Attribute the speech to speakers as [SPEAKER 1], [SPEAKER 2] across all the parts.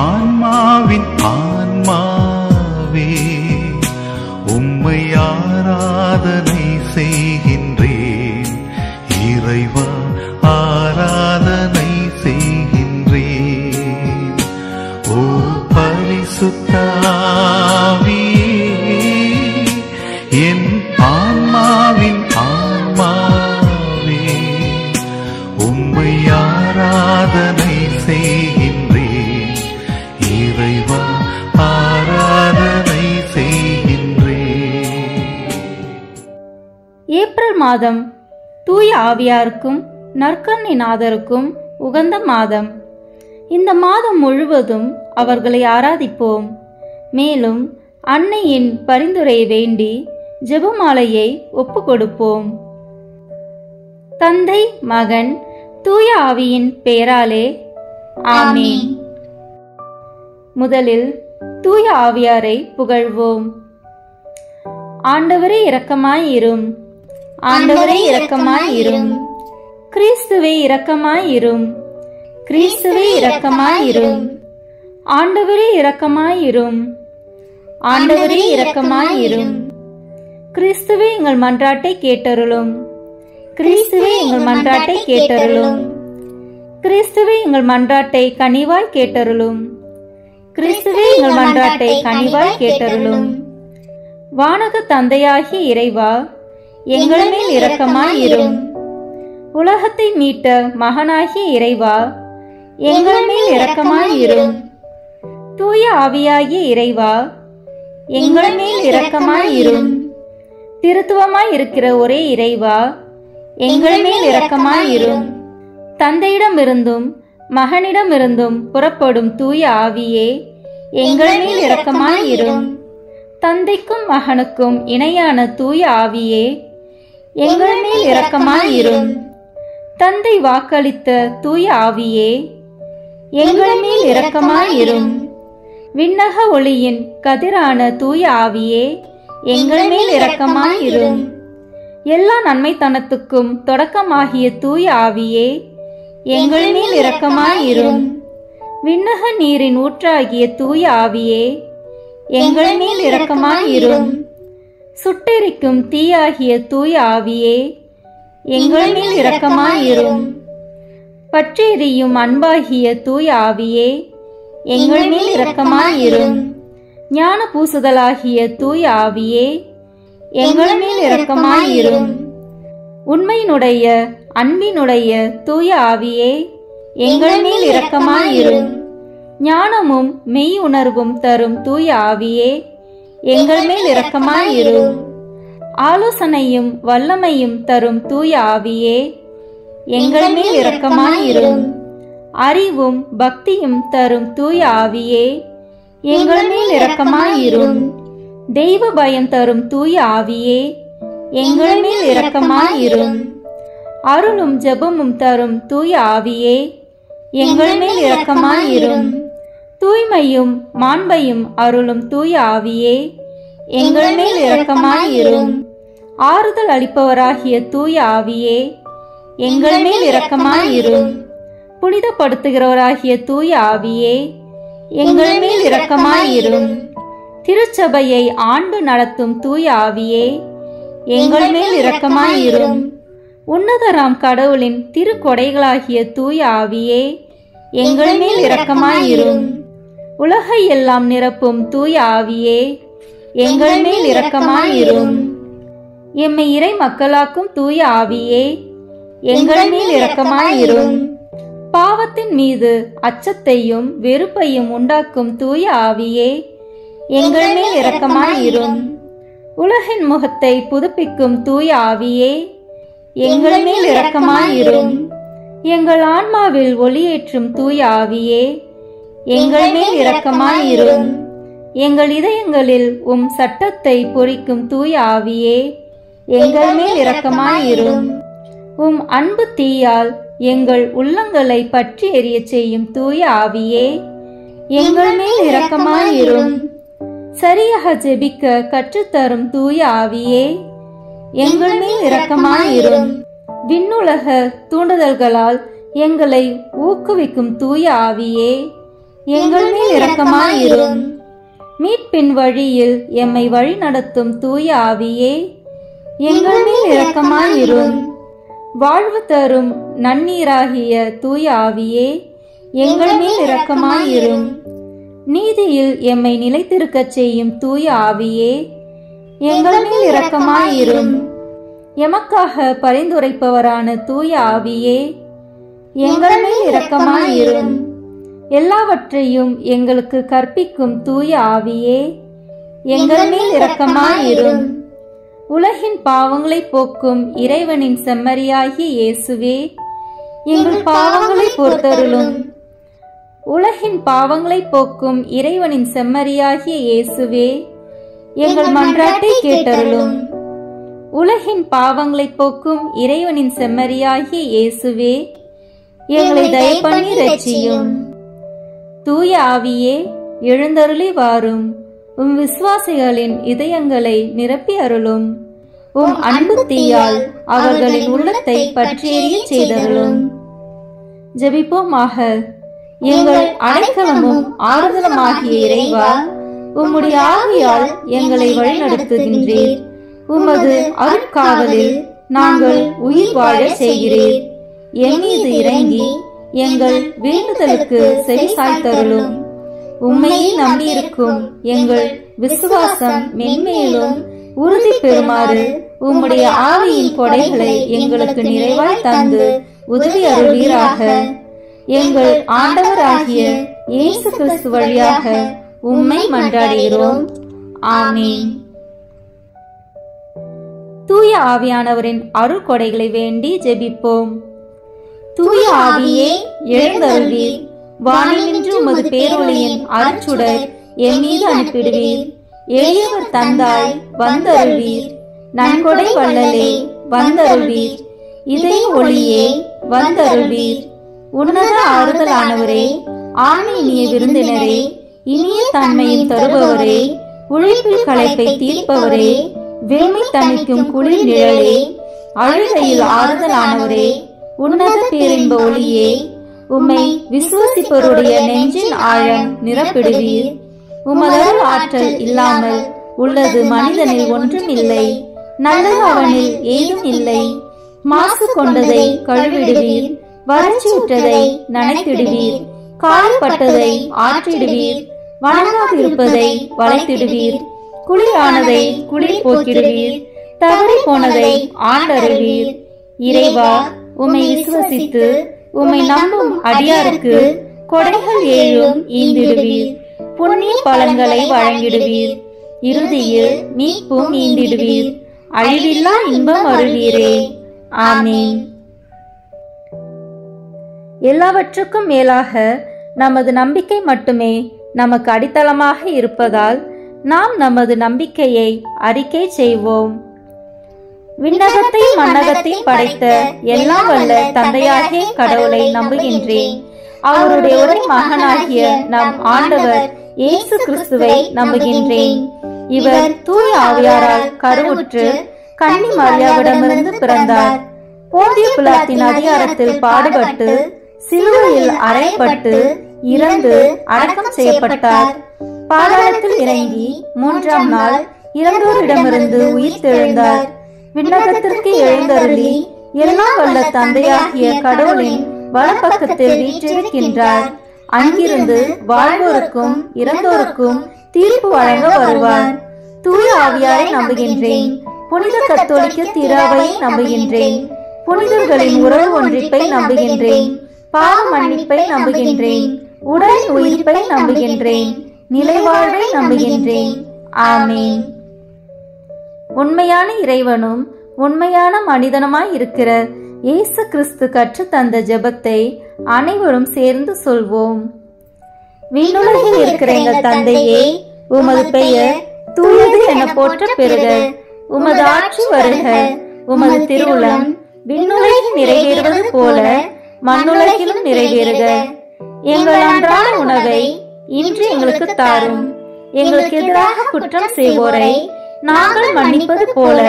[SPEAKER 1] ஆன்மாவின் ஆன்மாவே உம்மை ஆராதனை செய்கின்றேன். இறைவா ஆராதனை செய்கின்றேன். ஓ பரிசுத்த ஆவியே, என் ஆன்மாவின் ஆன்மாவே உம்மை ஆராதனை செய்கின்றேன். இறைவா ஆராதனை செய்கின்றேன்.
[SPEAKER 2] ஏப்ரல் மாதம் தூய ஆவியாருக்கும் நற்கருணைநாதருக்கும் உகந்த மாதம். இந்த மாதம் முழுவதும் அவர்களை ஆராதிப்போம். மேலும் அன்னையின் பரிந்துரையை வேண்டி ஜெபமாலையை ஒப்பு கொடுப்போம். தந்தை, மகன், தூய ஆவியின் பெயராலே ஆமென். முதலில் தூய ஆவியாரை புகழ்வோம். ஆண்டவரே இரக்கமாயிரும். ஆண்டவரே இரக்கமாயிரும். கிறிஸ்துவே இரக்கமாயிரும். கிறிஸ்துவே இரக்கமாயிரும். ஆண்டவரே இரக்கமாயிரும். ஆண்டவரே இரக்கமாயிரும். கிறிஸ்துவே எங்கள் மன்றாட்டை கேட்டருளும். கிறிஸ்துவே எங்கள் மன்றாட்டை கேட்டருளும். கிறிஸ்துவே எங்கள் மன்றாட்டை கனிவாய் கேட்டருளும். கிறிஸ்துவே எங்கள் மன்றாட்டை கனிவாய் கேட்டருளும். வானக தந்தையாகிய இறைவா, எங்கள் மேல் இரக்கமாயிரும். உலகத்தை மீட்ட மகனாகிய இறைவா, எங்கள் மேல் இரக்கமாயிரும். தூய ஆவியாகிய இறைவா, எங்கள் மேல் இரக்கமாயிரும். திருத்துவமாய் இருக்கிற ஒரே இறைவா, எங்கள் மேல் இரக்கமாயிரும். தந்தையிடமிருந்தும் மகனிடமிருந்தும் புறப்படும் தூய ஆவியே, எங்கள் மேல் இரக்கமாயிரும். தந்தைக்கும் மகனுக்கும் இணையான தூய ஆவியே, எங்கள் மேல் இரக்கமாயிரும். தந்தை வாக்களித்த தூய ஆவியே, எங்கள் மேல் இரக்கமாயிரும். விண்ணக ஒளியின் கதிரான தூய ஆவியே, எங்கள் மேல் இரக்கமாயிரும். எல்லா நன்மைத்தனத்துக்கும் தொடக்கமாகிய தூய ஆவியே, எங்கள் மேல் இரக்கமாயிரும். விண்ணக நீரின் ஊற்றாகிய தூய ஆவியே, எங்கள் மேல் இரக்கமாயிரும். சுட்டெரிக்கும் தீயாகிய தூய ஆவியே, எங்கள் மேல் இரக்கமாயிரும். பற்றெரியும் அன்பாகிய தூய ஆவியே, எங்கள் மேல் இரக்கமாயிரும். ஞான பூசுதலாகிய தூய ஆவியே, எங்கள் மேல் இரக்கமாயிரும். உண்மையினுடைய அன்பினுடைய தூய ஆவியே, எங்கள் மேல் இரக்கமாயிரும். ஞானமும் மெய் உணர்வும் தரும் தூய ஆவியே, எங்கள் மேல் இரக்கமாயிரும். ஆலோசனையும் வல்லமையும் தரும் தூய ஆவியே, எங்கள் மேல் இரக்கமாயிரும். அறிவும் பக்தியும் தரும் தூய ஆவியே, எங்கள் மேல் இரக்கமாயிரும். தெய்வ பயம் தரும் தூய ஆவியே, எங்கள் மேல் இரக்கமாயிரும். அருளும் ஜெபமும் தரும் தூய ஆவியே, எங்கள் மேல் இரக்கமாயிரும். தூய்மையும் மாண்பையும் அருளும் தூய ஆவியே, எங்கள் மேல் இரக்கமாயிரும். ஆறுதல் அளிப்பவராகிய தூய ஆவியே, எங்கள் மேல் இரக்கமாயிரும். புனிதப்படுத்துகிறவராகிய தூய ஆவியே, எங்கள் மேல் இரக்கமாயிரும். திருச்சபையை ஆண்டு நடத்தும் தூய ஆவியே, எங்கள் மேல் இரக்கமாயிரும். உன்னதராம் கடவுளின் திருக்கொடைகளாகிய தூய ஆவியே, எங்கள் மேல் இரக்கமாயிரும். உலகை எல்லாம் நிரப்பும் தூய ஆவியே, எங்கள் மேல் இரக்கமாயிரும். எம்மை இறை மக்களாக்கும் தூய ஆவியே, எங்கள் மேல் இரக்கமாயிரும். பாவத்தின் மீது அச்சத்தையும் வெறுப்பையும் உண்டாக்கும் தூய ஆவியே, எங்கள் மேல் இரக்கமாயிரும். உலகின் முகத்தை புதுப்பிக்கும் தூய ஆவியே, எங்கள் மேல் இரக்கமாயிரும். எங்கள் ஆன்மாவில் ஒளியேற்றும் தூய ஆவியே, எங்கள் மேல் இரக்கமாயிரும். எங்கள் இதயங்களில் உம் சட்டத்தை பொறிக்கும் தூய ஆவியே, எங்கள் மேல் இரக்கமாயிரும். உம் அன்பு தீயால் எங்கள் உள்ளங்களை பற்றி எரிய செய்யும் தூய ஆவியே, எங்கள் மேல் இரக்கமாயிரும். சரியாக ஜெபிக்க கற்றுத்தரும் தூய ஆவியே, எங்கள் மேல் இரக்கமாயிரும். விண்ணுலக தூண்டுதல்களால் எங்களை ஊக்குவிக்கும் தூய ஆவியே, எங்கள் மேல் இரக்கமாயிரும். மீட்பின் வழியில் எம்மை வழி நடத்தும் தூய ஆவியே, எங்கள் மேல் இரக்கமாயிரும். வாழ்வு தரும் நன்னீராகிய தூய ஆவியே, எங்கள் மேல் இரக்கமாயிரும். நீதியில் எம்மை நிலைத்திருக்கச் செய்யும் தூய ஆவியே, எங்கள் மேல் இரக்கமாயிரும். எமக்காக பரிந்துரைப்பவரான தூய ஆவியே, எங்கள் மேல் இரக்கமாயிரும். எல்லாவற்றையும் எங்களுக்கு கற்பிக்கும் தூய ஆவியே, எங்கள் மேல் இரக்கமாயிரும். உலகின் பாவங்களை போக்கும் இறைவனின் செம்மறியாகிய இயேசுவே, எங்கள் பாவங்களை பொறுத்தருளும். உலகின் பாவங்களை போக்கும் இறைவனின் செம்மறியாகிய இயேசுவே, எங்கள் மன்றாட்டை கேட்டருளும். உலகின் பாவங்களை போக்கும் இறைவனின் செம்மறியாகிய இயேசுவே, எங்களை தயவு பண்ணி இரட்சியும். தூய ஆவியே, எழுந்தருளி வாரும். உம் விசுவாசிகளின் இதயங்களை நிரப்பி அருளும். உம் அன்பு தீயால் அவர்களின் உள்ளத்தை பற்றியெறிய செய்தருளும். ஜெபிப்போமாக. எங்கள் அடைக்கலமும் ஆறுதலுமாகிய இறைவா, உம்முடைய ஆவியால் எங்களை வழிநடத்துகின்றீர். உமது அருட்காவலில் நாங்கள் உயிர் வாழ செய்கிறீர். என் மீது இறங்கி எங்கள் வேண்டுதலுக்கு செவி சாய்த்தருளும். உம்மையே நம்பியிருக்கும் எங்கள் விசுவாசம் மென்மேலும் உறுதி பெறுமாறு உம்முடைய ஆவியின் கொடைகளை எங்களுக்கு நிறைவாய் தந்து உதவி அருள்வீராக. எங்கள் ஆண்டவராகிய இயேசு கிறிஸ்து வழியாக உம்மை மன்றாடுகிறோம். ஆமீன். தூய ஆவியானவரின் அருள் கொடைகளை வேண்டி ஜெபிப்போம். தூய ஆவியே, எழுந்தருள்வீர். வானினின்று உமது பேரொளியின் அருட்சுடர் என் மீது அனுப்பிடுவீர். எளியவர் தந்தாய், வந்தருள்வீர். நன்கொடை வள்ளலே, வந்தருள்வீர். இதய ஒளியே, வந்தருள்வீர். உன்னத ஆறுதலானவரே, ஆன்மீனிய விருந்தினரே, இனிய தன்மையில் தருபவரே, உழைப்பில் களைப்பை தீர்ப்பவரே, வேமை தணிக்கும் குளிர் நிழலே, அழுகையில் ஆறுதலானவரே, உன்னத பேரின்ப ஒளியே, உம்மை விசுவசிப்பவருடைய நெஞ்சின் ஆழம் நிரப்பிடுவீர். உமதருள் ஆற்றல் இல்லாமல் உள்ளது மனிதனில் ஒன்றும் இல்லை. நல்லது அவனில் ஏதும் இல்லை. மாசு கொண்டதை கழுவிடுவீர். வறட்சியுற்றதை நனைத்திடுவீர். காயப்பட்டதை ஆற்றிடுவீர். வணங்காதிருப்பதை வளைத்திடுவீர். குளிரானதை குளிர் போக்கிடுவீர். தவறி போனதை ஆண்டருவீர். இறைவா, உம்மை விசுவசித்து உம்மை நம்பும் அடியாருக்கு கொடைகள் ஏழும் ஈந்திடுவீர். புண்ணிய பலன்களை வழங்கிடுவீர். இறுதியில் மீட்பும் ஈந்திடுவீர். அழிவில்லா இன்பம் அருள்வீரே. ஆமீன். எல்லாவற்றுக்கும் மேலாக நமது நம்பிக்கை மட்டுமே நமக்கு அடித்தளமாக இருப்பதால் நாம் நமது நம்பிக்கையை அறிக்கை செய்வோம். விண்ணகத்தையும் மண்ணகத்தையும் படைத்த எல்லாம் வல்ல தந்தையாகிய கடவுளை நம்புகின்றேன். அவருடைய ஒரே மகனாகிய நம் ஆண்டவர் இயேசு கிறிஸ்துவை நம்புகின்றேன். இவர் தூய ஆவியாரால் கருவுற்று கன்னி மரியாவிடமிருந்து பிறந்தார். போந்திய பிலாத்தின் அதிகாரத்தில் பாடுபட்டு சிலுவையில் அறையப்பட்டு இறந்து அடக்கம் செய்யப்பட்டார். பாதாளத்தில் இறங்கி 3ஆம் நாள் இறந்தோரிடமிருந்து உயிர் தெழுந்தார். விண்ணகத்திற்கு எழுந்தருளி எல்லாம் வல்ல தந்தையாகிய கடவுளின் வலப்பக்கத்தில் வீற்றிருக்கின்றார். அங்கிருந்து வாழ்வோருக்கும் இறந்தோருக்கும் தீர்ப்பு வழங்க வருவார். தூய ஆவியாரை நம்புகின்றேன். புனித கத்தோலிக்க திராவை நம்புகின்றேன். புனிதர்களின் உறவு ஒன்றிப்பை நம்புகின்றேன். பாவ மன்னிப்பை நம்புகின்றேன். உடலின் உயிர்ப்பை நம்புகின்றேன். நிலைவாழ்வை நம்புகின்றேன். ஆமீன். உண்மையான இறைவனும் உண்மையான மனிதனுமாய் இருக்கிற இயேசு கிறிஸ்து கற்று தந்த ஜெபத்தை அனைவரும் சேர்ந்து சொல்வோம். விண்ணுலகில் இருக்கிற எங்கள் தந்தையே, உமது பெயர் தூயது என போற்ற பெறுக. உமது ஆட்சி வருக. உமது திருவுளம் விண்ணுலகில் நிறைவேறுவது போல மண்ணுலகிலும் நிறைவேறுக. எங்கள் அன்றாட உணவை இன்று எங்களுக்கு தாரும். எங்களுக்கு எதிராக குற்றம் செய்வோரை நாங்கள் மன்னிப்பது போல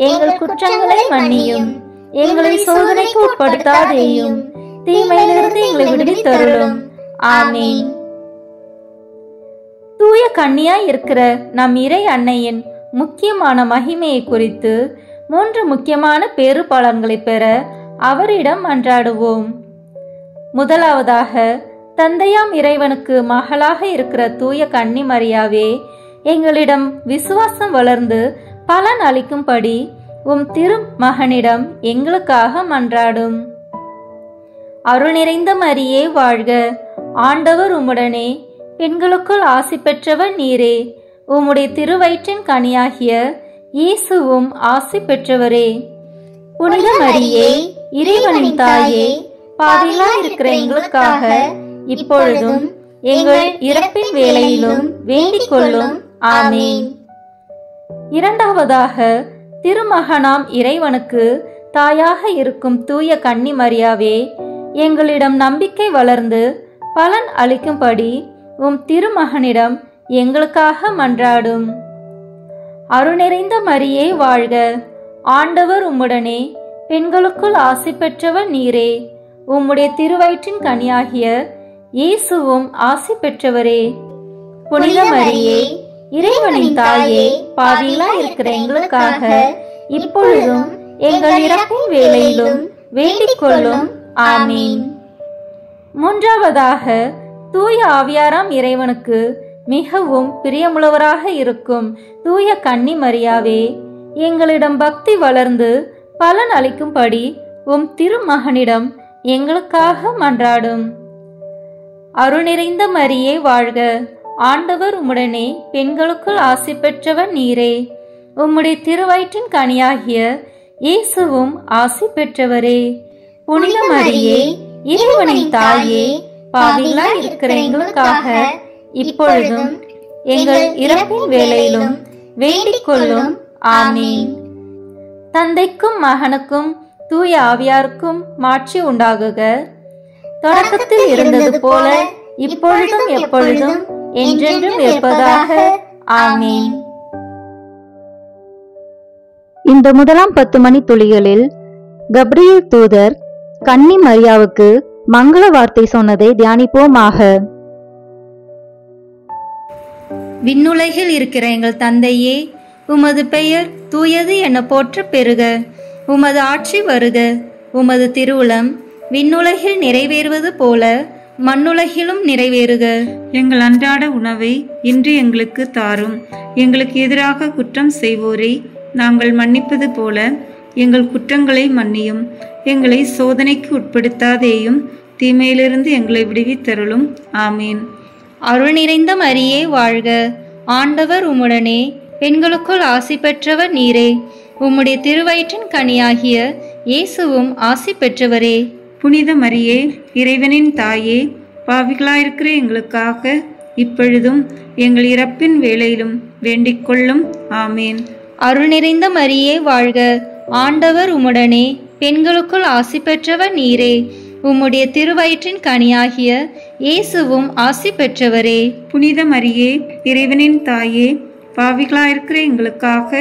[SPEAKER 2] எங்கள் குற்றங்களை மன்னியும். எங்களை சோதனைக்கு உட்படுத்தாதேயும், தீமையிலிருந்து எங்களை விடுவித்தருளும். ஆமீன். கன்னியாய் இருக்கிற நம் இறை அன்னையின் முக்கியமான மகிமையை குறித்து 3 முக்கியமான பேறு பலன்களை பெற அவரிடம் மன்றாடுவோம். முதலாவதாக, தந்தையாம் இறைவனுக்கு மகளாக இருக்கிற தூய கன்னி மரியாவே, எங்களிடம் விசுவாசம் வளர்ந்து பலன் அளிக்கும்படி உம் திருமகனிடம் எங்களுக்காக மன்றாடும். அருள் நிறைந்த மரியே வாழ்க, ஆண்டவர் உம்முடனே, பெண்களுக்குள் ஆசி பெற்றவர் நீரே, உம்முடைய திருவயிற்றின் கனியாகிய இயேசுவும் ஆசி பெற்றவரே. புனித மரியே, இறைவனின் தாயே, பாவிகளாய் இருக்கிற எங்களுக்காக இப்பொழுதும் எங்கள் இறப்பின் வேளையிலும் வேண்டிக் கொள்ளும். ஆமீன். இரண்டாவதாக, திருமகனாம் இறைவனுக்கு தாயாக இருக்கும் தூய கன்னி மரியாவே, எங்களிடம் நம்பிக்கை வளர்ந்து பலன் அளிக்கும்படி உம் திருமகனிடம் எங்களுக்காக மன்றாடும். அருள் நிறைந்த மரியே வாழ்க, ஆண்டவர் உம்முடனே, பெண்களுக்குள் ஆசி பெற்றவர் நீரே, உம்முடைய திருவயிற்றின் கனியாகிய இயேசுவும் ஆசி பெற்றவரே. புனித மரியே, இறைவனின் தாயே, பாவிகளாய் இருக்கிற எங்களுக்காக இப்பொழுதும் எங்கள் இறப்பின் வேளையிலும் வேண்டிக் கொள்ளும். ஆமீன். மூன்றாவதாக, தூய ஆவியாராம் இறைவனுக்கு மிகவும் பிரியமுள்ளவராக இருக்கும் தூய கன்னி மரியாவே, எங்களிடம் பக்தி வளர்ந்து பலன் அளிக்கும்படி உம் திருமகனிடம் எங்களுக்காக மன்றாடும். அருள் நிறைந்த மரியே வாழ்க, ஆண்டவர் உம்முடனே, பெண்களுக்குள் ஆசி பெற்றவர் நீரே, உம்முடைய திருவயிற்றின் கனியாகிய இயேசுவும் ஆசி பெற்றவரே. புனித மரியே, இறைவனின் தாயே, பாவிகளாய் இருக்கிற எங்களுக்காக இப்பொழுதும் எங்கள் இறப்பின் வேளையிலும் வேண்டிக் கொள்ளும். ஆமீன். தந்தைக்கும் மகனுக்கும் தூய ஆவியாருக்கும் மாட்சி உண்டாகுக. தொடக்கத்தில் இருந்தது போல இப்பொழுதும் எப்பொழுதும் என்றென்றும் இருப்பதாக. ஆமீன்.
[SPEAKER 3] இந்த முதலாம் 10 மணி துளிகளில் கப்ரியேல் தூதர் கன்னி மரியாவுக்கு மங்கள வார்த்தை சொன்னதை தியானிப்போமாக.
[SPEAKER 2] விண்ணுலகில் இருக்கிற எங்கள் தந்தையே, உமது பெயர் தூயது என போற்ற பெறுக. உமது ஆட்சி வருக. உமது திருவுளம் விண்ணுலகில் நிறைவேறுவது போல மண்ணுலகிலும் நிறைவேறுக.
[SPEAKER 4] எங்கள் அன்றாட உணவை இன்று எங்களுக்கு தாரும். எங்களுக்கு எதிராக குற்றம் செய்வோரை நாங்கள் மன்னிப்பது போல எங்கள் குற்றங்களை மன்னியும். எங்களை சோதனைக்கு உட்படுத்தாதேயும், தீமையிலிருந்து எங்களை விடுவித்தருளும். ஆமீன்.
[SPEAKER 2] அருள் நிறைந்த மரியே வாழ்க, ஆண்டவர் உம்முடனே, பெண்களுக்குள் ஆசி பெற்றவர் நீரே, உம்முடைய திருவயிற்றின் கனியாகிய இயேசுவும் ஆசி பெற்றவரே.
[SPEAKER 4] புனித மரியே, இறைவனின் தாயே, பாவிகளாயிருக்கிற எங்களுக்காக இப்பொழுதும் எங்கள் இறப்பின் வேளையிலும் வேண்டிக் கொள்ளும். ஆமீன்.
[SPEAKER 2] அருள் நிறைந்த மரியே வாழ்க, ஆண்டவர் உம்முடனே, பெண்களுக்குள் ஆசி பெற்றவர் நீரே, உம்முடைய திருவயிற்றின் கனியாகிய இயேசுவும் ஆசி பெற்றவரே.
[SPEAKER 4] புனித மரியே, இறைவனின் தாயே, பாவிகளாயிருக்கிற எங்களுக்காக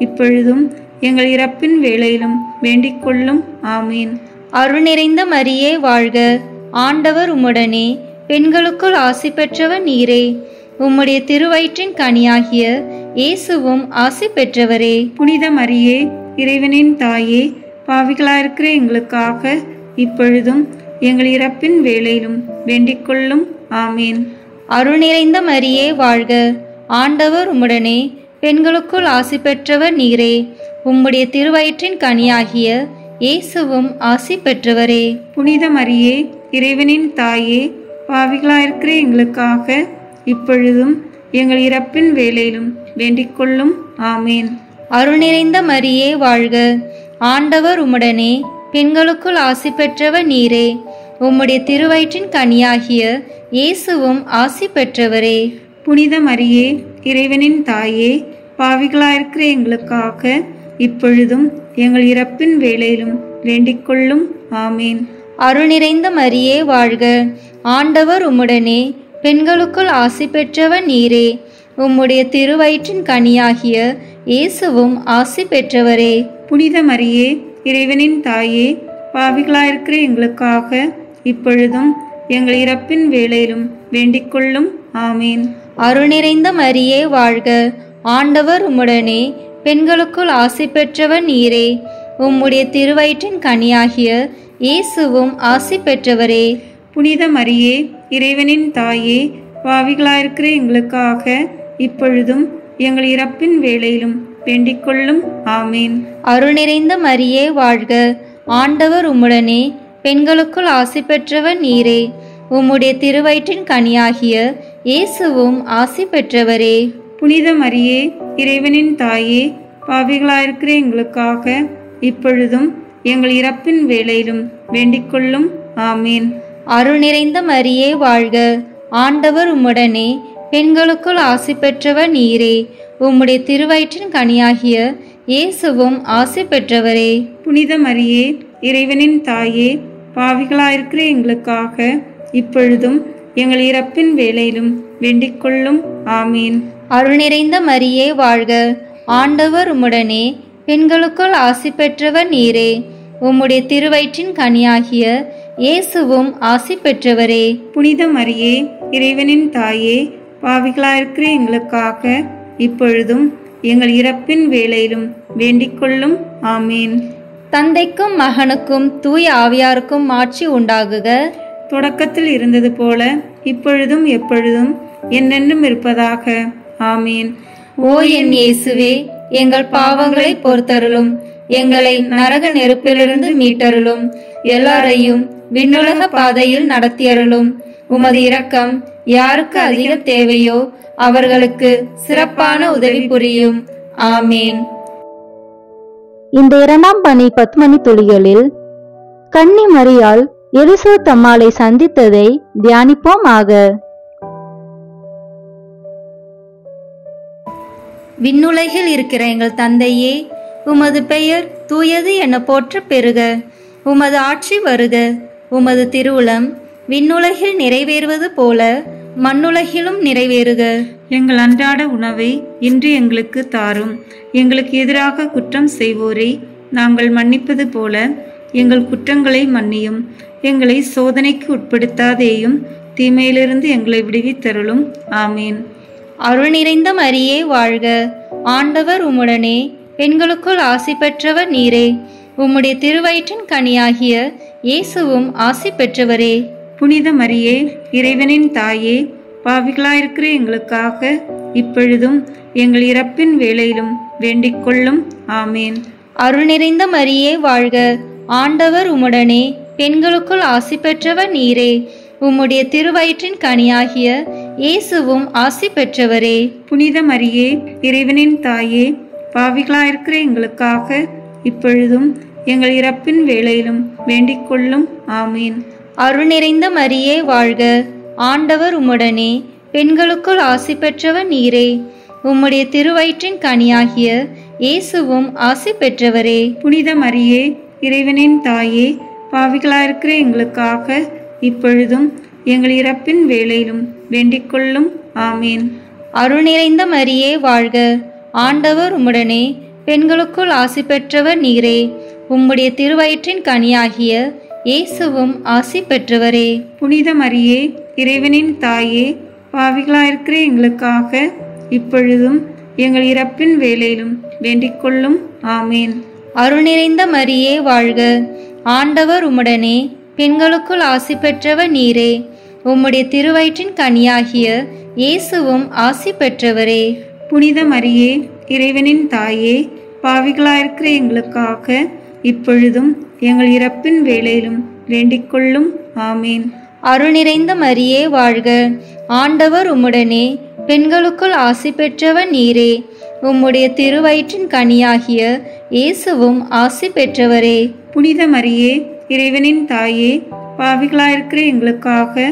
[SPEAKER 4] இப்பொழுதும் எங்கள் இறப்பின் வேளையிலும் வேண்டிக் கொள்ளும். ஆமீன்.
[SPEAKER 2] அருள் நிறைந்த மரியே வாழ்க, ஆண்டவர் உம்முடனே, பெண்களுக்குள் ஆசி பெற்றவர் நீரே, உம்முடைய திருவயிற்றின் கனியாகிய இயேசுவும் ஆசி பெற்றவரே.
[SPEAKER 4] புனித மரியே, இறைவனின் தாயே, பாவிகளாயிருக்கிற எங்களுக்காக இப்பொழுதும் எங்கள் இறப்பின் வேளையிலும் வேண்டிக் கொள்ளும். ஆமீன்.
[SPEAKER 2] அருள் நிறைந்த மரியே வாழ்க, ஆண்டவர் உம்முடனே, பெண்களுக்குள் ஆசி பெற்றவர் நீரே, உம்முடைய திருவயிற்றின் கனியாகிய இயேசுவும் ஆசி பெற்றவரே.
[SPEAKER 4] புனித மரியே, இறைவனின் தாயே, பாவிகளாயிருக்கிற எங்களுக்காக இப்பொழுதும் எங்கள் இறப்பின் வேளையிலும் வேண்டிக் கொள்ளும். ஆமீன்.
[SPEAKER 2] அருள் நிறைந்த மரியே வாழ்க, ஆண்டவர் உம்முடனே, பெண்களுக்குள் ஆசி பெற்றவர் நீரே, உம்முடைய திருவயிற்றின் கனியாகிய இயேசுவும் ஆசி பெற்றவரே.
[SPEAKER 4] புனித மரியே, இறைவனின் தாயே, பாவிகளாயிருக்கிற எங்களுக்காக இப்பொழுதும் எங்கள் இறப்பின் வேளையிலும் வேண்டிக் கொள்ளும். ஆமீன்.
[SPEAKER 2] அருள் நிறைந்த மரியே வாழ்க, ஆண்டவர் உம்முடனே, பெண்களுக்குள் ஆசி பெற்றவர் நீரே, உம்முடைய திருவயிற்றின் கனியாகிய இயேசுவும் ஆசி பெற்றவரே.
[SPEAKER 4] புனித மரியே, இறைவனின் தாயே, பாவிகளாயிருக்கிற எங்களுக்காக இப்பொழுதும் எங்கள் இறப்பின் வேளையிலும் வேண்டிக் கொள்ளும். ஆமீன்.
[SPEAKER 2] அருள் நிறைந்த மரியே வாழ்க, ஆண்டவர் உம்முடனே, பெண்களுக்குள் ஆசி பெற்றவர் நீரே. உம்முடைய திருவயிற்றின் கனியாகிய இயேசுவும் ஆசி பெற்றவரே.
[SPEAKER 4] புனித மரியே, இறைவனின் தாயே, பாவிகளாயிருக்கிற எங்களுக்காக இப்பொழுதும் எங்கள் இறப்பின் வேளையிலும் வேண்டிக்கொள்ளும். ஆமீன்.
[SPEAKER 2] அருள் நிறைந்த மரியே வாழ்க, ஆண்டவர் உம்முடனே, பெண்களுக்குள் ஆசி பெற்றவர் நீரே. உம்முடைய திருவயிற்றின் கனியாகிய இயேசுவும் ஆசி பெற்றவரே.
[SPEAKER 4] புனித மரியே, இறைவனின் தாயே, பாவிகளாயிருக்கிற எங்களுக்காக இப்பொழுதும் எங்கள் இறப்பின் வேளையிலும் வேண்டிக்கொள்ளும். ஆமீன்.
[SPEAKER 2] அருள் நிறைந்த மரியே வாழ்க, ஆண்டவர் உம்முடனே, பெண்களுக்குள் ஆசி பெற்றவர் நீரே. உம்முடைய திருவயிற்றின் கனியாகிய இயேசுவும் ஆசி பெற்றவரே.
[SPEAKER 4] புனித மரியே, இறைவனின் தாயே, பாவிகளாயிருக்கிற எங்களுக்காக இப்பொழுதும் எங்கள் இறப்பின் வேளையிலும் வேண்டிக்கொள்ளும். ஆமீன்.
[SPEAKER 2] அருள் நிறைந்த மரியே வாழ்க, ஆண்டவர் உம்முடனே, பெண்களுக்குள் ஆசி பெற்றவர் நீரே. உம்முடைய திருவயிற்றின் கனியாகிய இயேசுவும் ஆசி பெற்றவரே.
[SPEAKER 4] புனித மரியே, இறைவனின் தாயே, பாவிகளாயிருக்கிற எங்களுக்காக இப்பொழுதும் எங்கள் இறப்பின் வேளையிலும் வேண்டிக்கொள்ளும். ஆமீன்.
[SPEAKER 2] தந்தைக்கும் மகனுக்கும் தூய ஆவியாருக்கும் ஆட்சி உண்டாகுக.
[SPEAKER 4] தொடக்கத்தில் இருந்தது போல இப்பொழுதும் எப்பொழுதும் என்னென்றும் இருப்பதாக. ஆமீன்.
[SPEAKER 2] ஓ என் இயேசுவே, எங்கள் பாவங்களை பொறுத்தருளும், எங்களை நரக நெருப்பிலிருந்து மீட்டருளும், எல்லாரையும் விண்ணுலக பாதையில் நடத்தியருளும். உமது இரக்கம் யாருக்கு அதிக தேவையோ அவர்களுக்கு சிறப்பான உதவி புரியும். ஆமீன்.
[SPEAKER 3] இந்த 2ஆம் பணி 10 மணி துளிகளில் கன்னி மரியாள் எலிசபெத் அம்மாளை சந்தித்ததை தியானிப்போம் ஆக.
[SPEAKER 2] விண்ணுலகில் இருக்கிற எங்கள் தந்தையே, உமது பெயர் தூயது என போற்ற பெறுக. உமது ஆட்சி வருக. உமது திருவுளம் விண்ணுலகில் நிறைவேறுவது போல மண்ணுலகிலும் நிறைவேறுக.
[SPEAKER 4] எங்கள் அன்றாட உணவை இன்று எங்களுக்கு தாரும். எங்களுக்கு எதிராக குற்றம் செய்வோரை நாங்கள் மன்னிப்பது போல எங்கள் குற்றங்களை மன்னியும். எங்களை சோதனைக்கு உட்படுத்தாதேயும், தீமையிலிருந்து எங்களை விடுவித்தருளும். ஆமீன்.
[SPEAKER 2] அருள் நிறைந்த மரியே வாழ்க, ஆண்டவர் உம்முடனே, பெண்களுக்குள் ஆசி பெற்றவர் நீரே. உம்முடைய திருவயிற்றின் கனியாகிய இயேசுவும் ஆசி பெற்றவரே.
[SPEAKER 4] புனித மரியே, இறைவனின் தாயே, பாவிகளாயிருக்கிற எங்களுக்காக இப்பொழுதும் எங்கள் இறப்பின் வேளையிலும் வேண்டிக்கொள்ளும். ஆமீன்.
[SPEAKER 2] அருள் நிறைந்த மரியே வாழ்க, ஆண்டவர் உம்முடனே, பெண்களுக்குள் ஆசி பெற்றவர் நீரே. உம்முடைய திருவயிற்றின் கனியாகிய இயேசுவும் ஆசி பெற்றவரே.
[SPEAKER 4] புனித மரியே, இறைவனின் தாயே, பாவிகளாயிருக்கிற எங்களுக்காக இப்பொழுதும் எங்கள் இறப்பின் வேளையிலும் வேண்டிக்கொள்ளும். ஆமீன்.
[SPEAKER 2] அருள் நிறைந்த மரியே வாழ்க, ஆண்டவர் உம்முடனே, பெண்களுக்குள் ஆசி பெற்றவர் நீரே. உம்முடைய திருவயிற்றின் கனியாகிய இயேசுவும் ஆசி பெற்றவரே.
[SPEAKER 4] புனித மரியே, இறைவனின் தாயே, பாவிகளாயிருக்கிற எங்களுக்காக இப்பொழுதும் எங்கள் இறப்பின் வேளையிலும் வேண்டிக்கொள்ளும். ஆமீன்.
[SPEAKER 2] அருள் நிறைந்த மரியே வாழ்க, ஆண்டவர் உம்முடனே, பெண்களுக்குள் ஆசி பெற்றவர் நீரே. உம்முடைய திருவயிற்றின் கனியாகிய இயேசுவும் ஆசி பெற்றவரே.
[SPEAKER 4] புனித மரியே, இறைவனின் தாயே, பாவிகளாயிருக்கிற எங்களுக்காக இப்பொழுதும் எங்கள் இறப்பின் வேளையிலும் வேண்டிக்கொள்ளும். ஆமீன்.
[SPEAKER 2] அருள் நிறைந்த மரியே வாழ்க, ஆண்டவர் உம்முடனே, பெண்களுக்குள் ஆசி பெற்றவர் நீரே. உம்முடைய திருவயிற்றின் கனியாகிய இயேசுவும் ஆசி பெற்றவரே.
[SPEAKER 4] புனித மரியே, இறைவனின் தாயே, பாவிகளாயிருக்கிற எங்களுக்காக இப்பொழுதும் எங்கள் இறப்பின் வேளையிலும் வேண்டிக்கொள்ளும். ஆமீன்.
[SPEAKER 2] அருள் நிறைந்த மரியே வாழ்க, ஆண்டவர் உம்முடனே, பெண்களுக்குள் ஆசி பெற்றவர் நீரே. உம்முடைய திருவயிற்றின் கனியாகிய இயேசுவும் ஆசி பெற்றவரே.
[SPEAKER 4] புனித மரியே, இறைவனின் தாயே, பாவிகளாயிருக்கிற எங்களுக்காக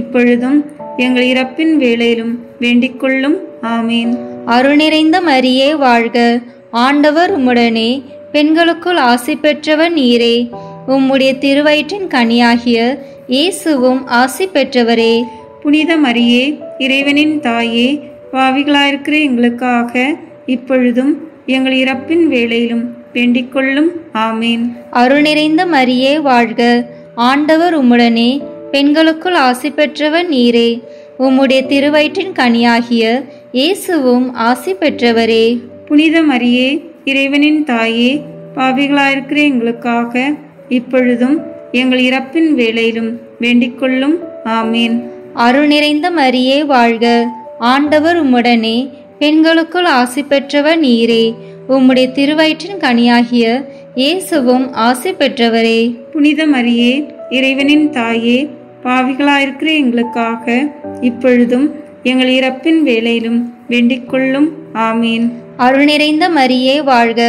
[SPEAKER 4] இப்பொழுதும் எங்கள் இறப்பின் வேளையிலும் வேண்டிக்கொள்ளும். ஆமீன்.
[SPEAKER 2] அருள் நிறைந்த மரியே வாழ்க, ஆண்டவர் உம்முடனே, பெண்களுக்குள் ஆசி பெற்றவர் நீரே. உம்முடைய திருவயிற்றின் கனியாகிய இயேசுவும் ஆசி பெற்றவரே.
[SPEAKER 4] புனித மரியே, இறைவனின் தாயே, பாவிகளாயிருக்கிற எங்களுக்காக இப்பொழுதும் எங்கள் இறப்பின் வேளையிலும் வேண்டிக்கொள்ளும். ஆமீன்.
[SPEAKER 2] அருள் நிறைந்த மரியே வாழ்க, ஆண்டவர் உம்முடனே, பெண்களுக்குள் ஆசி பெற்றவர் நீரே. உம்முடைய திருவயிற்றின் கனியாகிய இயேசுவும் ஆசி பெற்றவரே.
[SPEAKER 4] புனித மரியே, இறைவனின் தாயே, பாவிகளாயிருக்கிற எங்களுக்காக இப்பொழுதும் எங்கள் இறப்பின் வேளையிலும் வேண்டிக்கொள்ளும். ஆமீன்.
[SPEAKER 2] அருள் நிறைந்த மரியே வாழ்க, ஆண்டவர் உம்முடனே, பெண்களுக்குள் ஆசி பெற்றவர் நீரே. உம்முடைய திருவயிற்றின் கனியாகிய இயேசுவும் ஆசி பெற்றவரே.
[SPEAKER 4] புனித மரியே, இறைவனின் தாயே, பாவிகளாயிருக்கிற எங்களுக்காக இப்பொழுதும் எங்கள் இறப்பின் வேளையிலும் வேண்டிக்கொள்ளும். ஆமீன்.
[SPEAKER 2] அருள் நிறைந்த மரியே வாழ்க,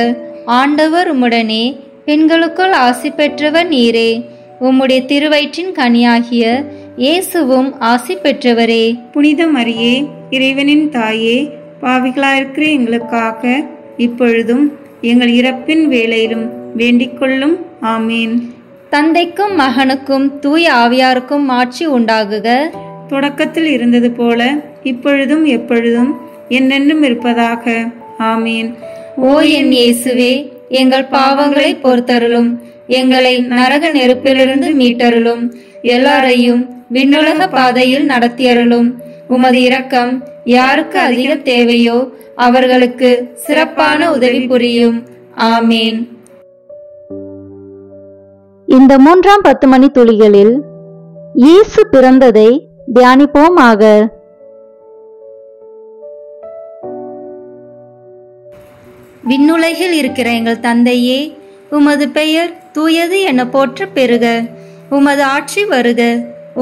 [SPEAKER 2] ஆண்டவர் உம்முடனே, பெண்களுக்குள் ஆசி பெற்றவர் நீரே. உம்முடைய திருவயிற்றின் கனியாகிய இயேசுவும் ஆசி பெற்றவரே.
[SPEAKER 4] புனித மரியே, இறைவனின் தாயே, பாவிகளாயிருக்கிற எங்களுக்காக இப்பொழுதும் எங்கள் இறப்பின் வேளையிலும் வேண்டிக்கொள்ளும். ஆமீன்.
[SPEAKER 2] தந்தைக்கும் மகனுக்கும் தூய ஆவியாருக்கும் ஆட்சி உண்டாகுக.
[SPEAKER 4] தொடக்கத்தில் இருந்தது போல இப்பொழுதும் எப்பொழுதும் என்றென்றும் இருப்பதாக. ஆமீன்.
[SPEAKER 2] ஓ என் இயேசுவே, எங்கள் பாவங்களை பொறுத்தருளும், எங்களை நரக நெருப்பிலிருந்து மீட்டருளும், எல்லாரையும் விண்ணுலக பாதையில் நடத்தியருளும். உமது இரக்கம் யாருக்கு அதிக தேவையோ அவர்களுக்கு சிறப்பான உதவி புரியும். ஆமீன்.
[SPEAKER 3] இந்த 3ஆம் 10 மணி துளிகளில் இயேசு பிறந்ததை தியானிப்போமாக.
[SPEAKER 2] விண்ணுலகில் இருக்கிற எங்கள் தந்தையே, உமது பெயர் தூயது என போற்ற பெறுக. உமது ஆட்சி வருக.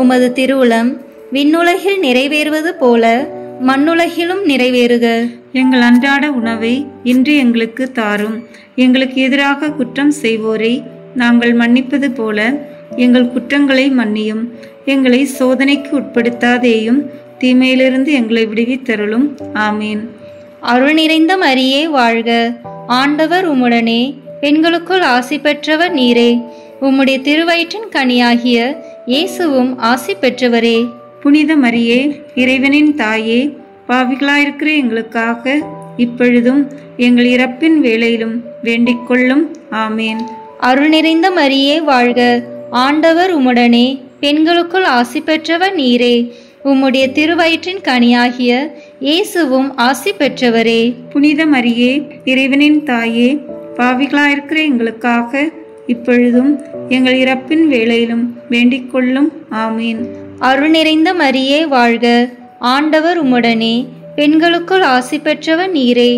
[SPEAKER 2] உமது திருவுளம் விண்ணுலகில் நிறைவேறுவது போல மண்ணுலகிலும் நிறைவேறுக.
[SPEAKER 4] எங்கள் அன்றாட உணவை இன்று எங்களுக்கு தாரும். எங்களுக்கு எதிராக குற்றம் செய்வோரை நாங்கள் மன்னிப்பது போல எங்கள் குற்றங்களை மன்னியும். எங்களை சோதனைக்கு உட்படுத்தாதேயும், தீமையிலிருந்து எங்களை விடுவித்தருளும். ஆமீன்.
[SPEAKER 2] அருள் நிறைந்த மரியே வாழ்க, ஆண்டவர் உம்முடனே, பெண்களுக்குள் ஆசி பெற்றவர் நீரே. உம்முடைய திருவயிற்றின் கனியாகிய இயேசுவும் ஆசி பெற்றவரே.
[SPEAKER 4] புனித மரியே, இறைவனின் தாயே, பாவிகளாயிருக்கிற எங்களுக்காக இப்பொழுதும் எங்கள் இறப்பின் வேளையிலும் வேண்டிக்கொள்ளும். ஆமீன்.
[SPEAKER 2] அருள் நிறைந்த மரியே வாழ்க, ஆண்டவர் உம்முடனே, பெண்களுக்குள் ஆசி பெற்றவர் நீரே. உம்முடைய திருவயிற்றின் கனியாகிய இயேசுவும் ஆசி பெற்றவரே.
[SPEAKER 4] புனித மரியே, இறைவனின் தாயே, பாவிகளாயிருக்கிற எங்களுக்காக இப்பொழுதும் எங்கள் இறப்பின் வேளையிலும் வேண்டிக்கொள்ளும். ஆமீன்.
[SPEAKER 2] அருள் நிறைந்த மரியே வாழ்க, ஆண்டவர் உம்முடனே, பெண்களுக்குள் ஆசி பெற்றவர் நீரே.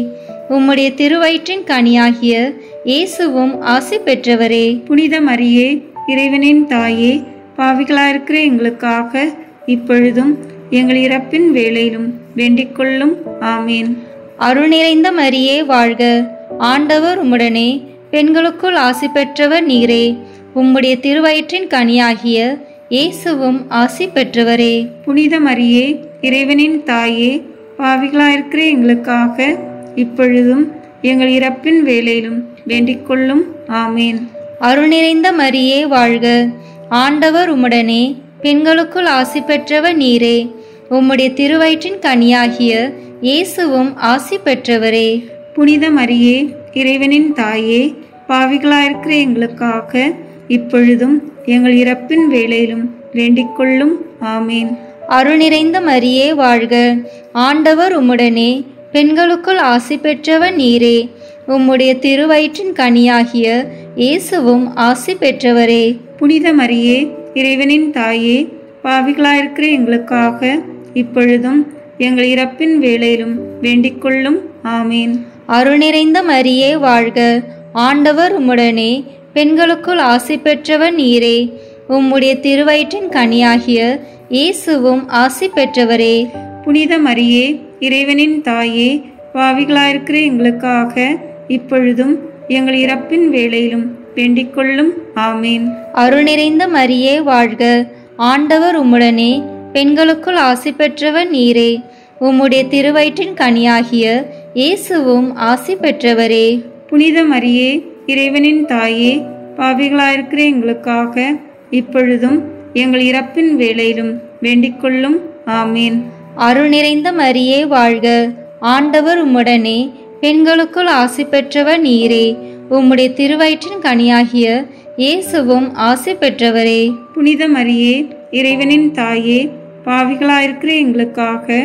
[SPEAKER 2] உம்முடைய திருவயிற்றின் கனியாகிய இயேசுவும் ஆசி பெற்றவரே.
[SPEAKER 4] புனித மரியே, இறைவனின் தாயே, பாவிகளாயிருக்கிற எங்களுக்காக இப்பொழுதும் எங்கள் இறப்பின் வேளையிலும் வேண்டிக்கொள்ளும். ஆமீன்.
[SPEAKER 2] அருள் நிறைந்த மரியே வாழ்க, ஆண்டவர் உம்முடனே, பெண்களுக்குள் ஆசி பெற்றவர் நீரே. உம்முடைய திருவயிற்றின் கனியாகிய இயேசுவும் ஆசி பெற்றவரே.
[SPEAKER 4] புனித மரியே, இறைவனின் தாயே, பாவிகளாயிருக்கிற எங்களுக்காக இப்பொழுதும் எங்கள் இறப்பின் வேளையிலும் வேண்டிக்கொள்ளும். ஆமீன்.
[SPEAKER 2] அருள் நிறைந்த மரியே வாழ்க, ஆண்டவர் உம்முடனே, பெண்களுக்குள் ஆசி பெற்றவர் நீரே. உம்முடைய திருவயிற்றின் கனியாகிய இயேசுவும் ஆசி பெற்றவரே.
[SPEAKER 4] புனித மரியே, இறைவனின் தாயே, பாவிகளாயிருக்கிற எங்களுக்காக இப்பொழுதும் எங்கள் இறப்பின் வேளையிலும் வேண்டிக்கொள்ளும். ஆமீன்.
[SPEAKER 2] அருள் நிறைந்த மரியே வாழ்க, ஆண்டவர் உம்முடனே, பெண்களுக்குள் ஆசி பெற்றவர் நீரே. உம்முடைய திருவயிற்றின் கனியாகிய இயேசுவும் ஆசி பெற்றவரே.
[SPEAKER 4] புனித மரியே, இறைவனின் தாயே, பாவிகளாயிருக்கிற எங்களுக்காக இப்பொழுதும் எங்கள் இறப்பின் வேளையிலும் வேண்டிக்கொள்ளும். ஆமீன்.
[SPEAKER 2] அருள் நிறைந்த மரியே வாழ்க, ஆண்டவர் உம்முடனே, பெண்களுக்குள் ஆசி பெற்றவர் நீரே. உம்முடைய திருவயிற்றின் கனியாகிய இயேசுவும் ஆசி பெற்றவரே.
[SPEAKER 4] புனித மரியே, இறைவனின் தாயே, பாவிகளாயிருக்கிற எங்களுக்காக இப்பொழுதும் எங்கள் இறப்பின் வேளையிலும் வேண்டிக்கொள்ளும். ஆமீன்.
[SPEAKER 2] அருள் நிறைந்த மரியே வாழ்க, ஆண்டவர் உம்முடனே, பெண்களுக்குள் ஆசி பெற்றவர் நீரே. உம்முடைய திருவயிற்றின் கனியாகிய இயேசுவும் ஆசி பெற்றவரே.
[SPEAKER 4] புனித மரியே, இறைவனின் தாயே, பாவிகளாயிருக்கிற எங்களுக்காக இப்பொழுதும் எங்கள் இறப்பின் வேளையிலும் வேண்டிக்கொள்ளும். ஆமீன்.
[SPEAKER 2] அருள் நிறைந்த மரியே வாழ்க, ஆண்டவர் உம்முடனே, பெண்களுக்குள் ஆசி பெற்றவர் நீரே. உம்முடைய திருவயிற்றின் கனியாகிய இயேசுவும் ஆசி பெற்றவரே.
[SPEAKER 4] புனித மரியே, இறைவனின் தாயே, பாவிகளாயிருக்கிற எங்களுக்காக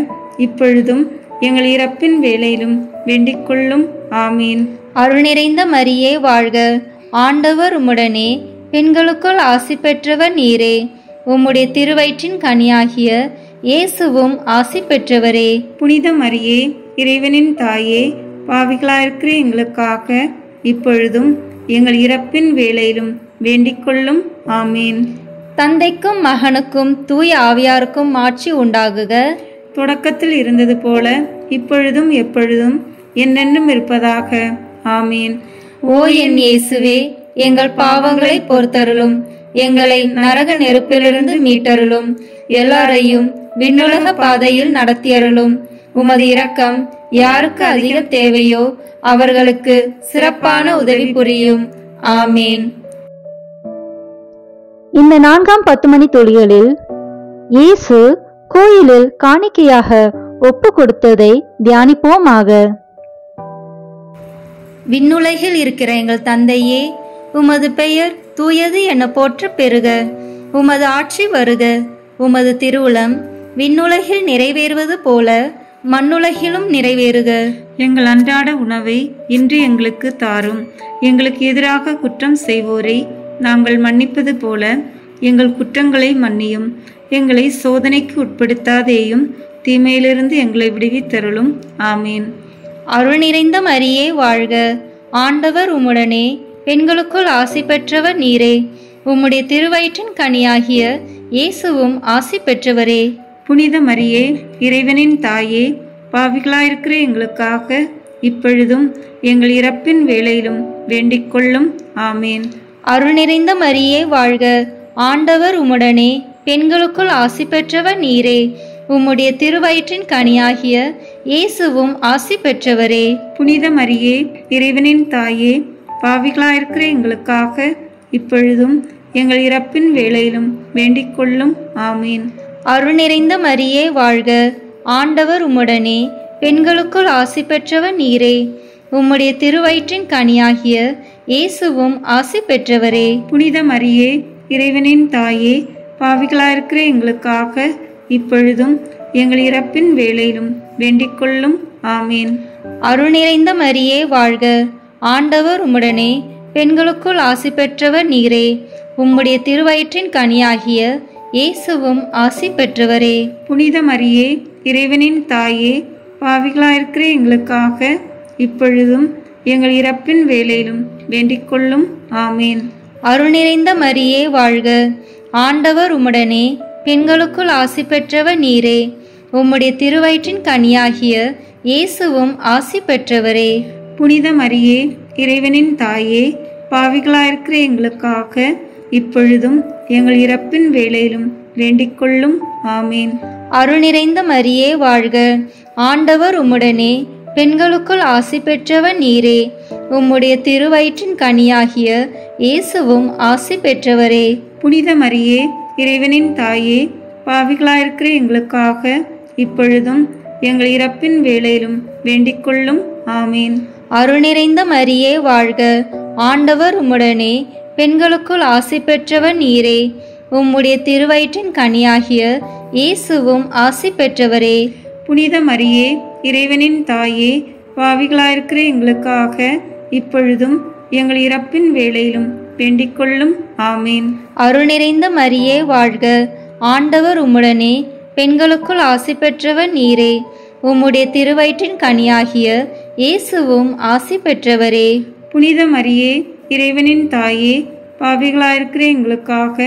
[SPEAKER 4] இப்பொழுதும் எங்கள் இறப்பின் வேளையிலும் வேண்டிக் கொள்ளும். ஆமீன்.
[SPEAKER 2] அருள் நிறைந்த மரியே வாழ்க, ஆண்டவர் உம்முடனே, பெண்களுக்குள் ஆசி பெற்றவர் நீரே. உம்முடைய திருவயிற்றின் கனியாகிய இயேசுவும் ஆசி பெற்றவரே.
[SPEAKER 4] புனித மரியே, இறைவனின் தாயே, பாவிகளாயிருக்கிற எங்களுக்காக இப்பொழுதும் எங்கள் இறப்பின் வேளையிலும் வேண்டிக் கொள்ளும். ஆமீன்.
[SPEAKER 2] தந்தைக்கும் மகனுக்கும் தூய ஆவியாருக்கும் ஆட்சி உண்டாகுக.
[SPEAKER 4] தொடக்கத்தில் இருந்தது போல இப்பொழுதும் எப்பொழுதும் என்றென்றும் இருப்பதாக. ஆமீன்.
[SPEAKER 2] ஓ என் இயேசுவே, எங்கள் பாவங்களை பொறுத்தருளும், எங்களை நரக நெருப்பிலிருந்து மீட்டருளும், எல்லாரையும் விண்ணுலக பாதையில் நடத்தியருளும். உமது இரக்கம் யாருக்கு அதிக தேவையோ அவர்களுக்கு சிறப்பான உதவி புரியும். ஆமீன்.
[SPEAKER 3] இந்த 4ஆம் 10 மணி துளிகளில் இயேசு கோயிலில் காணிக்கையாக ஒப்பு கொடுத்ததை தியானிப்போமாக.
[SPEAKER 2] விண்ணுலகில் இருக்கிற எங்கள் தந்தையே, உமது பெயர் தூயது என போற்ற பெறுக. உமது ஆட்சி வருக. உமது திருவுளம் விண்ணுலகில் நிறைவேறுவது போல மண்ணுலகிலும் நிறைவேறுக.
[SPEAKER 4] எங்கள் அன்றாட உணவை இன்று எங்களுக்கு தாரும். எங்களுக்கு எதிராக குற்றம் செய்வோரை நாங்கள் மன்னிப்பது போல எங்கள் குற்றங்களை மன்னியும். எங்களை சோதனைக்கு உட்படுத்தாதேயும், தீமையிலிருந்து எங்களை விடுவித்தருளும். ஆமீன்.
[SPEAKER 2] அருள் நிறைந்த மரியே வாழ்க, ஆண்டவர் உம்முடனே, பெண்களுக்குள் ஆசி பெற்றவர் நீரே. உம்முடைய திருவயிற்றின் கனியாகிய இயேசுவும் ஆசி பெற்றவரே.
[SPEAKER 4] புனித மரியே, இறைவனின் தாயே, பாவிகளாயிருக்கிற எங்களுக்காக இப்பொழுதும் எங்கள் இறப்பின் வேளையிலும் வேண்டிக் கொள்ளும். ஆமீன்.
[SPEAKER 2] அருள் நிறைந்த மரியே வாழ்க, ஆண்டவர் உம்முடனே, பெண்களுக்குள் ஆசி பெற்றவர் நீரே. உம்முடைய திருவயிற்றின் கனியாகிய இயேசுவும் ஆசி பெற்றவரே.
[SPEAKER 4] புனித மரியே, இறைவனின் தாயே, பாவிகளாயிருக்கிற எங்களுக்காக இப்பொழுதும் எங்கள் இறப்பின் வேளையிலும் வேண்டிக் கொள்ளும். ஆமீன்.
[SPEAKER 2] அருள் நிறைந்த மரியே வாழ்க, ஆண்டவர் உம்முடனே, பெண்களுக்குள் ஆசி பெற்றவர் நீரே. உம்முடைய திருவயிற்றின் கனியாகிய இயேசுவும் ஆசி பெற்றவரே.
[SPEAKER 4] புனித மரியே, இறைவனின் தாயே, பாவிகளாயிருக்கிற எங்களுக்காக இப்பொழுதும் எங்கள் இறப்பின் வேளையிலும் வேண்டிக் கொள்ளும். ஆமீன்.
[SPEAKER 2] அருள் நிறைந்த மரியே வாழ்க, ஆண்டவர் உம்முடனே, பெண்களுக்குள் ஆசி பெற்றவர் நீரே. உம்முடைய திருவயிற்றின் கனியாகிய இயேசுவும் ஆசி பெற்றவரே.
[SPEAKER 4] புனித மரியே, இறைவனின் தாயே, பாவிகளாயிருக்கிற எங்களுக்காக இப்பொழுதும் எங்கள் இறப்பின் வேளையிலும் வேண்டிக் கொள்ளும். ஆமீன்.
[SPEAKER 2] அருள் நிறைந்த மரியே வாழ்க, ஆண்டவர் உம்முடனே, பெண்களுக்குள் ஆசி பெற்றவர் நீரே. உம்முடைய திருவயிற்றின் கனியாகிய இயேசுவும் ஆசி பெற்றவரே.
[SPEAKER 4] புனித மரியே, இறைவனின் தாயே, பாவிகளாயிருக்கிற எங்களுக்காக இப்பொழுதும் எங்கள் இறப்பின் வேளையிலும் வேண்டிக் கொள்ளும். ஆமீன்.
[SPEAKER 2] அருள் நிறைந்த மரியே வாழ்க, ஆண்டவர் உம்முடனே, பெண்களுக்குள் ஆசி பெற்றவர் நீரே. உம்முடைய திருவயிற்றின் கனியாகிய இயேசுவும் ஆசி பெற்றவரே.
[SPEAKER 4] புனித மரியே, இறைவனின் தாயே, பாவிகளாயிருக்கிற எங்களுக்காக இப்பொழுதும் எங்கள் இறப்பின் வேளையிலும் வேண்டிக் கொள்ளும். ஆமீன்.
[SPEAKER 2] அருள் நிறைந்த மரியே வாழ்க, ஆண்டவர் உம்முடனே, பெண்களுக்குள் ஆசி பெற்றவர் நீரே. உம்முடைய திருவயிற்றின் கனியாகிய இயேசுவும் ஆசி பெற்றவரே.
[SPEAKER 4] புனித மரியே, இறைவனின் தாயே, பாவிகளாயிருக்கிற எங்களுக்காக இப்பொழுதும் எங்கள் இறப்பின் வேளையிலும் வேண்டிக் கொள்ளும். ஆமீன்.
[SPEAKER 2] அருள் நிறைந்த மரியே வாழ்க, ஆண்டவர் உம்முடனே, பெண்களுக்குள் ஆசி பெற்றவர் நீரே. உம்முடைய திருவயிற்றின் கனியாகிய இயேசுவும் ஆசி பெற்றவரே.
[SPEAKER 4] புனித மரியே, இறைவனின் தாயே, பாவிகளாயிருக்கிற எங்களுக்காக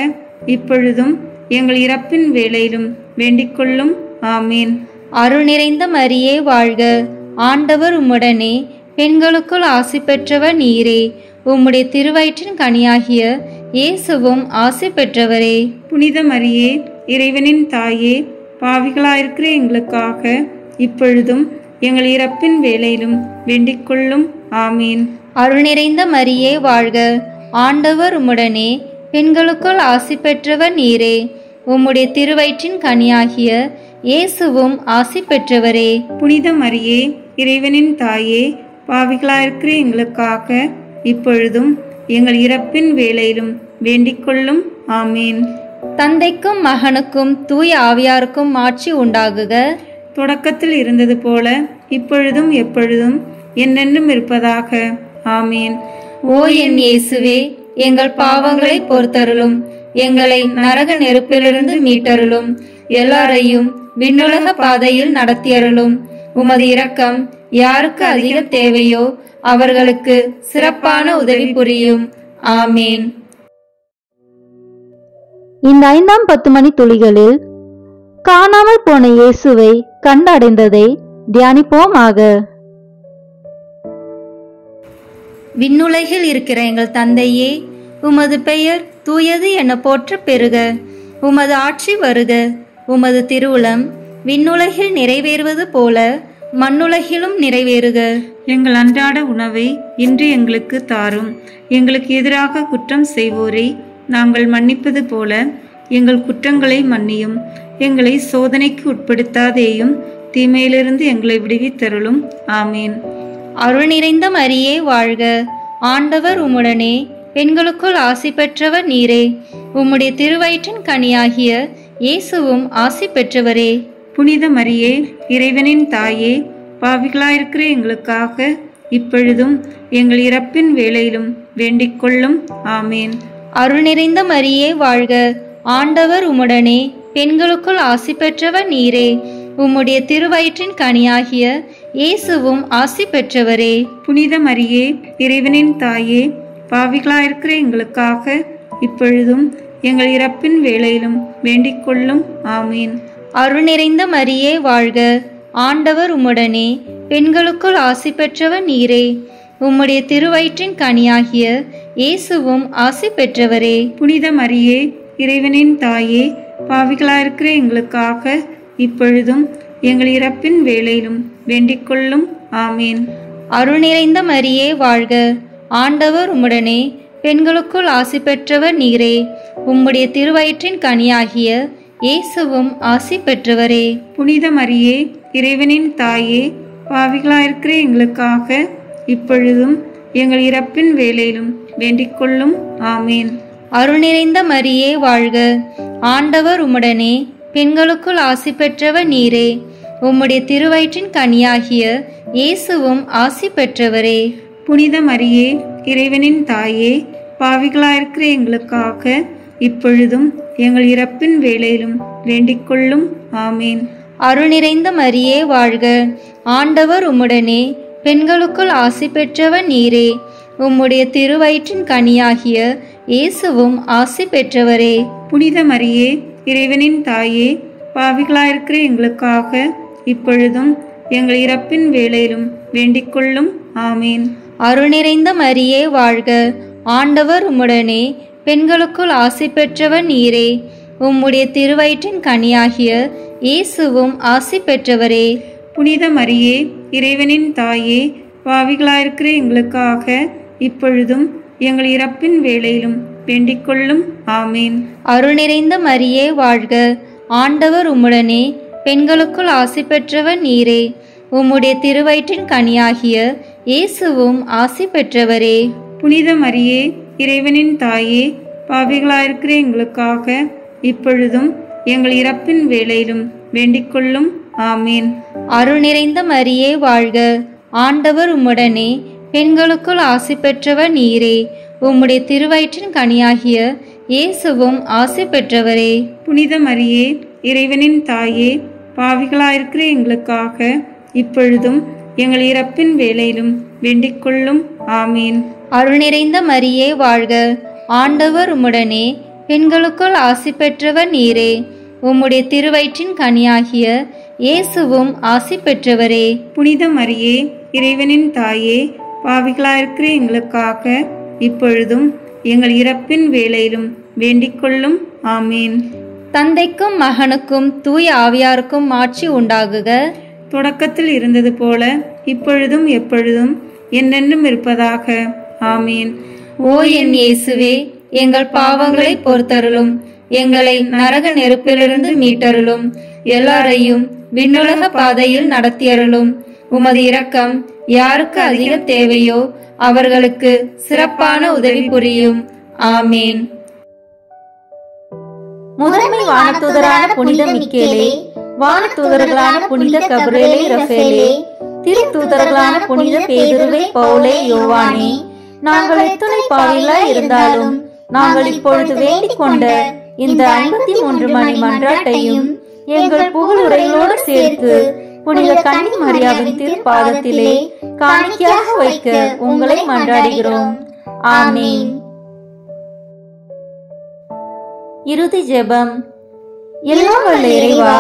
[SPEAKER 4] இப்பொழுதும் எங்கள் இறப்பின் வேளையிலும் வேண்டிக் கொள்ளும். ஆமீன்.
[SPEAKER 2] அருள் நிறைந்த மரியே வாழ்க, ஆண்டவர் உம்முடனே, பெண்களுக்குள் ஆசி பெற்றவர் நீரே. உம்முடைய திருவயிற்றின் கனியாகிய இயேசுவும் ஆசி பெற்றவரே.
[SPEAKER 4] புனித மரியே, இறைவனின் தாயே, பாவிகளாயிருக்கிற எங்களுக்காக இப்பொழுதும் எங்கள் இறப்பின் வேளையிலும் வேண்டிக் கொள்ளும். ஆமீன்.
[SPEAKER 2] அருள் நிறைந்த மரியே வாழ்க, ஆண்டவர் உம்முடனே, பெண்களுக்குள் ஆசி பெற்றவர் நீரே. உம்முடைய திருவயிற்றின் கனியாகிய இயேசுவும் ஆசி பெற்றவரே.
[SPEAKER 4] புனித மரியே, இறைவனின் தாயே, பாவிகளாயிருக்கிற எங்களுக்காக இப்பொழுதும் எங்கள் இறப்பின் வேளையிலும் வேண்டிக் கொள்ளும். ஆமீன்.
[SPEAKER 2] தந்தைக்கும் மகனுக்கும் தூய ஆவியாருக்கும் ஆட்சி உண்டாகுக.
[SPEAKER 4] தொடக்கத்தில் இருந்தது போல இப்பொழுதும் எப்பொழுதும் என்னென்றும் இருப்பதாக. ஆமீன்.
[SPEAKER 2] ஓ என் இயேசுவே, எங்கள் பாவங்களை பொறுத்தருளும், எங்களை நரக நெருப்பிலிருந்து மீட்டருளும், எல்லாரையும் விண்ணுலக பாதையில் நடத்தியருளும். உமது இரக்கம் யாருக்கு அதிக தேவையோ அவர்களுக்கு சிறப்பான உதவி புரியும். ஆமீன்.
[SPEAKER 3] இந்த 5ஆம் 10 மணி துளிகளில் காணாமல் போன இயேசுவை கண்டடைந்ததை தியானிப்போமாக.
[SPEAKER 2] விண்ணுலகில் இருக்கிற எங்கள் தந்தையே, உமது பெயர் தூயது என போற்ற பெறுக. உமது ஆட்சி வருக. உமது திருவுளம் விண்ணுலகில் நிறைவேறுவது போல மண்ணுலகிலும் நிறைவேறுக.
[SPEAKER 4] எங்கள் அன்றாட உணவை இன்று எங்களுக்கு தாரும். எங்களுக்கு எதிராக குற்றம் செய்வோரை நாங்கள் மன்னிப்பது போல எங்கள் குற்றங்களை மன்னியும். எங்களை சோதனைக்கு உட்படுத்தாதேயும், தீமையிலிருந்து எங்களை விடுவித்தருளும். ஆமீன்.
[SPEAKER 2] அருள் நிறைந்த மரியே வாழ்க. ஆண்டவர் உம்முடனே, பெண்களுக்குள் ஆசி பெற்றவர் நீரே. உம்முடைய திருவயிற்றின் கனியாகிய இயேசுவும் ஆசி பெற்றவரே.
[SPEAKER 4] புனித மரியே, இறைவனின் தாயே, பாவிகளாயிருக்கிற எங்களுக்காக இப்பொழுதும் எங்கள் இறப்பின் வேளையிலும் வேண்டிக் கொள்ளும். ஆமீன்.
[SPEAKER 2] அருள் நிறைந்த மரியே வாழ்க. ஆண்டவர் உம்முடனே, பெண்களுக்குள் ஆசி பெற்றவர் நீரே. உம்முடைய திருவயிற்றின் கனியாகிய இயேசுவும் ஆசி பெற்றவரே.
[SPEAKER 4] புனித மரியே, இறைவனின் தாயே, பாவிகளாயிருக்கிற எங்களுக்காக இப்பொழுதும் எங்கள் இறப்பின் வேளையிலும் வேண்டிக் கொள்ளும். ஆமீன்.
[SPEAKER 2] அருள் நிறைந்த மரியே வாழ்க. ஆண்டவர் உம்முடனே, பெண்களுக்குள் ஆசி பெற்றவர் நீரே. உம்முடைய திருவயிற்றின் கனியாகிய இயேசுவும் ஆசி பெற்றவரே.
[SPEAKER 4] புனித மரியே, இறைவனின் தாயே, பாவிகளாயிருக்கிற எங்களுக்காக இப்பொழுதும் எங்கள் இறப்பின் வேளையிலும் வேண்டிக் கொள்ளும். ஆமீன்.
[SPEAKER 2] அருள் நிறைந்த மரியே வாழ்க. ஆண்டவர் உம்முடனே, பெண்களுக்குள் ஆசி பெற்றவர் நீரே. உம்முடைய திருவயிற்றின் கனியாகிய இயேசுவும் ஆசி பெற்றவரே.
[SPEAKER 4] புனித மரியே, இறைவனின் தாயே, பாவிகளாயிருக்கிற எங்களுக்காக இப்பொழுதும் எங்கள் இறப்பின் வேளையிலும் வேண்டிக் கொள்ளும். ஆமீன்.
[SPEAKER 2] அருள் நிறைந்த மரியே வாழ்க. ஆண்டவர் உம்முடனே, பெண்களுக்குள் ஆசி பெற்றவர் நீரே. உம்முடைய திருவயிற்றின் கனியாகிய இயேசுவும் ஆசி பெற்றவரே.
[SPEAKER 4] புனித மரியே, இறைவனின் தாயே, பாவிகளாயிருக்கிற எங்களுக்காக இப்பொழுதும் எங்கள் இறப்பின் வேளையிலும் வேண்டிக் கொள்ளும். ஆமீன்.
[SPEAKER 2] அருள் நிறைந்த மரியே வாழ்க. ஆண்டவர் உம்முடனே, பெண்களுக்குள் ஆசி பெற்றவர் நீரே. உம்முடைய திருவயிற்றின் கனியாகிய இயேசுவும் ஆசி பெற்றவரே.
[SPEAKER 4] புனித மரியே, இறைவனின் தாயே, பாவிகளாயிருக்கிற எங்களுக்காக இப்பொழுதும் எங்கள் இறப்பின் வேளையிலும் வேண்டிக் கொள்ளும். ஆமீன்.
[SPEAKER 2] அருள் நிறைந்த மரியே வாழ்க. ஆண்டவர் உம்முடனே, பெண்களுக்குள் ஆசி பெற்றவர் நீரே. உம்முடைய திருவயிற்றின் கனியாகிய இயேசுவும் ஆசி பெற்றவரே.
[SPEAKER 4] புனித மரியே, இறைவனின் தாயே, பாவிகளாயிருக்கிற எங்களுக்காக இப்பொழுதும் எங்கள் இறப்பின் வேளையிலும் வேண்டிக் கொள்ளும். ஆமீன்.
[SPEAKER 2] அருள் நிறைந்த மரியே வாழ்க. ஆண்டவர் உம்முடனே, பெண்களுக்குள் ஆசி பெற்றவர் நீரே. உம்முடைய திருவயிற்றின் கனியாகிய இயேசுவும் ஆசி பெற்றவரே.
[SPEAKER 4] புனித மரியே, இறைவனின் தாயே, பாவிகளாயிருக்கிற எங்களுக்காக இப்பொழுதும் எங்கள் இறப்பின் வேளையிலும் வேண்டிக் கொள்ளும். ஆமீன்.
[SPEAKER 2] அருள் நிறைந்த மரியே வாழ்க. ஆண்டவர் உம்முடனே, பெண்களுக்குள் ஆசி பெற்றவர் நீரே. உம்முடைய திருவயிற்றின் கனியாகிய இயேசுவும் ஆசி பெற்றவரே.
[SPEAKER 4] புனித மரியே, இறைவனின் தாயே, பாவிகளாயிருக்கிற எங்களுக்காக இப்பொழுதும் எங்கள் இறப்பின் வேளையிலும் வேண்டிக் கொள்ளும். ஆமீன்.
[SPEAKER 2] அருள் நிறைந்த மரியே வாழ்க. ஆண்டவர் உம்முடனே, பெண்களுக்குள் ஆசி பெற்றவர் நீரே. உம்முடைய திருவயிற்றின் கனியாகிய இயேசுவும் ஆசி பெற்றவரே.
[SPEAKER 4] புனித மரியே, இறைவனின் தாயே, பாவிகளாயிருக்கிற எங்களுக்காக இப்பொழுதும் எங்கள் இறப்பின் வேளையிலும் வேண்டிக் கொள்ளும். ஆமீன்.
[SPEAKER 2] தந்தைக்கும் மகனுக்கும் தூய ஆவியாருக்கும் ஆட்சி உண்டாகுக.
[SPEAKER 4] தொடக்கத்தில் இருந்தது போல இப்பொழுதும் எப்பொழுதும் என்னென்றும் இருப்பதாக. ஆமீன்.
[SPEAKER 2] ஓ என் இயேசுவே, எங்கள் பாவங்களை பொறுத்தருளும், எங்களை நரக நெருப்பிலிருந்து மீட்டருளும், எல்லாரையும் விண்ணுலக பாதையில் நடத்தியருளும். உமது இரக்கம் யாருக்கு அதிக தேவையோ அவர்களுக்கு சிறப்பான உதவி புரியும். ஆமீன். முதன்மை வானதூதரான புனித மிக்கேலே, வானதூதர்களான புனித கபிரியேலே ரஃபேலே, திருத்தூதர்களான புனித பேதுருவே, பவுலே, யோவானே, நாங்கள் எத்தனை பாவிகளாய் இருந்தாலும் நாங்கள் இப்பொழுது வேண்டிக் கொண்ட இந்த 53 மணி மன்றாட்டையும் எங்கள் புகழுரைகளோடு சேர்த்து புனித கன்னி மரியாவின் திருப்பாதத்திலே காணிக்கையாக வைக்க உங்களை மன்றாடுகிறோம். ஆமீன். இறுதி ஜெபம். எல்லாம் வல்ல இறைவா,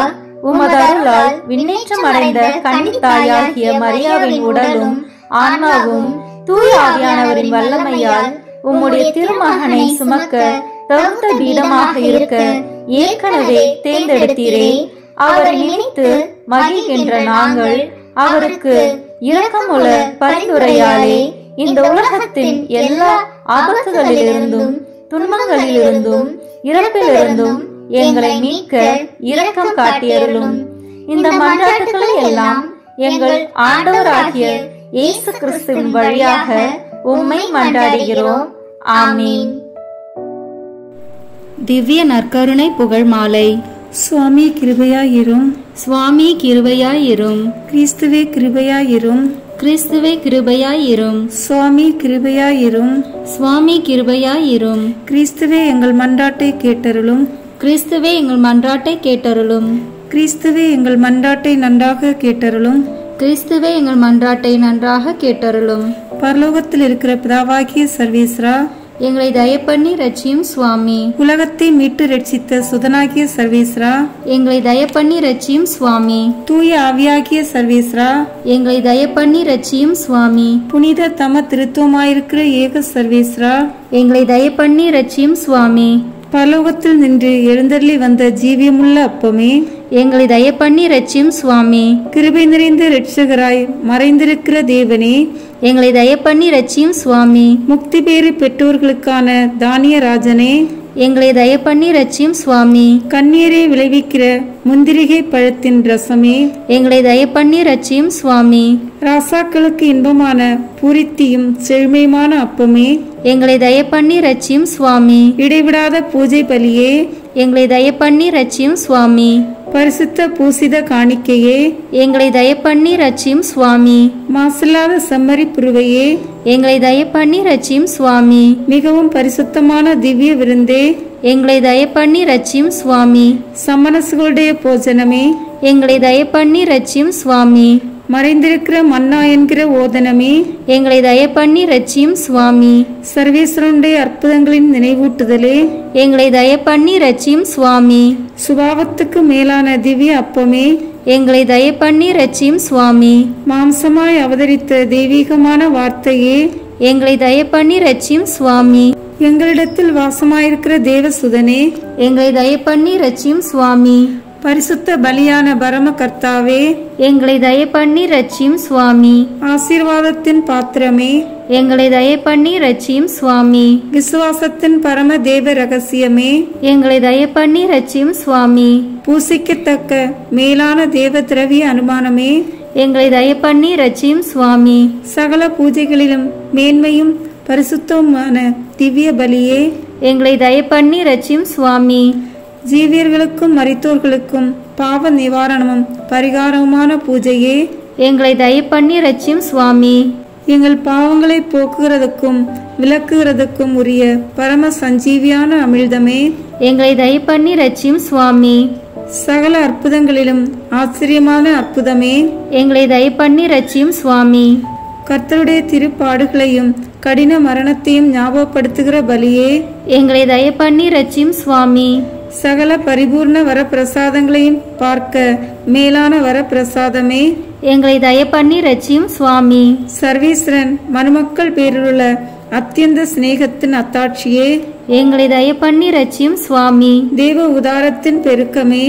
[SPEAKER 2] உமது அருளால் விண்ணேற்றம் அடைந்த கன்னித்தாயாகிய மரியாவின் உடலும் ஆன்மாவும் தூய ஆவியானவரின் வல்லமையால் உம்முடைய திருமகனை சுமக்க தகுந்த பீடமாக இருக்க ஏற்கனவே தேர்ந்தெடுத்தீரே. அவரை நினைத்து மகிழ்கின்ற நாங்கள் அவருக்கு இரக்கமுள்ள பரிந்துரையாலே இந்த உலகத்தின் எல்லா ஆபத்துகளிலிருந்தும் துன்பங்களிலிருந்தும் இறப்பிலிருந்தும் எங்களை மீட்க இரக்கம் காட்டியருளும். இந்த மன்றாட்டுகளை எல்லாம் எங்கள் ஆண்டவராகிய இயேசு கிறிஸ்துவின் வழியாக உம்மை மன்றாடுகிறோம். ஆமீன்.
[SPEAKER 3] திவ்ய நற்கருணை புகழ் மாலை.
[SPEAKER 4] சுவாமி கிருபையாயிரும்,
[SPEAKER 3] சுவாமி கிருபையாயிரும்,
[SPEAKER 4] கிறிஸ்துவே கிருபையாயிரும்,
[SPEAKER 3] கிறிஸ்துவே கிருபையாயிரும்,
[SPEAKER 4] சுவாமி கிருபையாயிரும்,
[SPEAKER 3] சுவாமி கிருபையாயிரும்,
[SPEAKER 4] கிறிஸ்துவே எங்கள் மன்றாட்டை கேட்டருளும்,
[SPEAKER 3] கிறிஸ்துவே எங்கள் மன்றாட்டை கேட்டருளும்,
[SPEAKER 4] கிறிஸ்துவே எங்கள் மன்றாட்டை நன்றாக கேட்டருளும்,
[SPEAKER 3] கிறிஸ்துவே எங்கள் மன்றாட்டை நன்றாக கேட்டருளும்.
[SPEAKER 4] பரலோகத்தில் இருக்கிற பிதாவாகிய சர்வேஸ்வரா,
[SPEAKER 3] எங்களை தயப்பண்ணி ரட்சியும் சுவாமி.
[SPEAKER 4] உலகத்தை மீட்டு ரட்சித்த சுதனாகிய சர்வேஸ்வரா,
[SPEAKER 3] எங்களை தயப்பண்ணி ரட்சியும் சுவாமி.
[SPEAKER 4] தூய ஆவியாகிய சர்வேஸ்வரா,
[SPEAKER 3] எங்களை தயப்பண்ணி ரட்சியும் சுவாமி.
[SPEAKER 4] புனித தம திருத்துவமாயிருக்கிற ஏக சர்வேஸ்வரா,
[SPEAKER 3] எங்களை தயப்பண்ணி ரட்சியும் சுவாமி.
[SPEAKER 4] பரலோகத்தில் நின்று எழுந்தருளி வந்த ஜீவியமுள்ள அப்பமே,
[SPEAKER 3] எங்களை தயப்பண்ணி ரட்சியும் சுவாமி.
[SPEAKER 4] கிருபை நிறைந்த இரட்சகராய் மறைந்திருக்கிற தேவனே,
[SPEAKER 3] எங்களை தயப்பண்ணி ரட்சியும் சுவாமி.
[SPEAKER 4] முக்தி பேறு பெற்றோர்களுக்கான தானிய ராஜனே,
[SPEAKER 3] எங்களை தயப்பண்ணி ரட்சியும் சுவாமி.
[SPEAKER 4] கண்ணீரை விளைவிக்கிற முந்திரிகை பழத்தின் ரசமே,
[SPEAKER 3] எங்களை தயப்பண்ணி ரட்சியும் சுவாமி.
[SPEAKER 4] ராசாக்களுக்கு இன்பமான பூரித்தியும் செழுமையுமான அப்பமே,
[SPEAKER 3] எங்களை தயப்பண்ணி ரட்சியும் சுவாமி.
[SPEAKER 4] இடைவிடாத பூஜை பலியே,
[SPEAKER 3] எங்களை தயப்பண்ணி ரட்சியும் சுவாமி.
[SPEAKER 4] பரிசுத்த பூசித காணிக்கையே,
[SPEAKER 3] எங்களை தயப்பண்ணி ரட்சியும் சுவாமி.
[SPEAKER 4] மாசில்லாத செம்மறி புருவையே,
[SPEAKER 3] எங்களை தயப்பண்ணி ரட்சியும் சுவாமி.
[SPEAKER 4] மிகவும் பரிசுத்தமான திவ்ய விருந்தே,
[SPEAKER 3] எங்களை தயப்பண்ணி ரட்சியும் சுவாமி.
[SPEAKER 4] சமணசுகளுடைய போஜனமே,
[SPEAKER 3] எங்களை தயப்பண்ணி ரட்சியும் சுவாமி.
[SPEAKER 4] மறைந்திருக்கிற மன்னா என்கிற ஓதனமே,
[SPEAKER 3] எங்களை தயப்பண்ணி ரட்சியும் சுவாமி.
[SPEAKER 4] சர்வேஸ்வரனுடைய அற்புதங்களின் நினைவூட்டுதலே,
[SPEAKER 3] எங்களை தயப்பண்ணி ரட்சியும் சுவாமி.
[SPEAKER 4] சுபாவத்துக்கு மேலான திவ்ய அப்பமே,
[SPEAKER 3] எங்களை தயப்பண்ணி ரட்சியும் சுவாமி.
[SPEAKER 4] மாம்சமாய் அவதரித்த தெய்வீகமான வார்த்தையே,
[SPEAKER 3] எங்களை தயப்பண்ணி ரட்சியும் சுவாமி.
[SPEAKER 4] எங்களிடத்தில் வாசமாயிருக்கிற தேவசுதனே,
[SPEAKER 3] எங்களை தயப்பண்ணி ரட்சியும் சுவாமி.
[SPEAKER 4] பரிசுத்த பலியான பரம கர்த்தாவே,
[SPEAKER 3] எங்களை தயப்பண்ணி ரட்சியும் சுவாமி.
[SPEAKER 4] ஆசீர்வாதத்தின் பாத்திரமே,
[SPEAKER 3] எங்களை தயப்பண்ணி ரட்சியும் சுவாமி.
[SPEAKER 4] விசுவாசத்தின் பரம தேவ ரகசியமே,
[SPEAKER 3] எங்களை தயப்பண்ணி ரட்சியும் சுவாமி.
[SPEAKER 4] பூசிக்கத்தக்க மேலான தேவ திரவிய அனுமானமே,
[SPEAKER 3] எங்களை தயப்பண்ணி ரட்சியும் சுவாமி.
[SPEAKER 4] சகல பூஜைகளிலும் மேன்மையும் பரிசுத்தமான திவ்ய பலியே,
[SPEAKER 3] எங்களை தயப்பண்ணி ரட்சியும் சுவாமி.
[SPEAKER 4] ஜீவியர்களுக்கும் மரித்தோர்களுக்கும் பாவ நிவாரணமும் பரிகாரமுமான பூஜையே,
[SPEAKER 3] எங்களை தயப்பண்ணி ரட்சியும் சுவாமி.
[SPEAKER 4] எங்கள் பாவங்களை போக்குகிறதுக்கும் விளக்குகிறதுக்கும் உரிய பரம சஞ்சீவியான அமிழ்தமே,
[SPEAKER 3] எங்களை தயப்பண்ணி ரட்சியும் சுவாமி.
[SPEAKER 4] சகல அற்புதங்களிலும் ஆச்சரியமான அற்புதமே,
[SPEAKER 3] எங்களை தயப்பண்ணி ரட்சியும் சுவாமி.
[SPEAKER 4] கர்த்தருடைய திருப்பாடுகளையும் கடின மரணத்தையும் ஞாபகப்படுத்துகிற பலியே,
[SPEAKER 3] எங்களை தயப்பண்ணி ரட்சியும் சுவாமி.
[SPEAKER 4] சகல பரிபூர்ண வரப்பிரசாதங்களையும் பார்க்க மேலான வரப்பிரசாதமே,
[SPEAKER 3] எங்களை தயப்பண்ணி ரட்சியும் சுவாமி.
[SPEAKER 4] சர்வேஸ்வரன் மனுமக்கள் பேரிலுள்ள அத்தியந்த சிநேகத்தின் அத்தாட்சியே,
[SPEAKER 3] எங்களை தயப்பண்ணி ரட்சியும் சுவாமி.
[SPEAKER 4] தேவ உதாரத்தின் பெருக்கமே,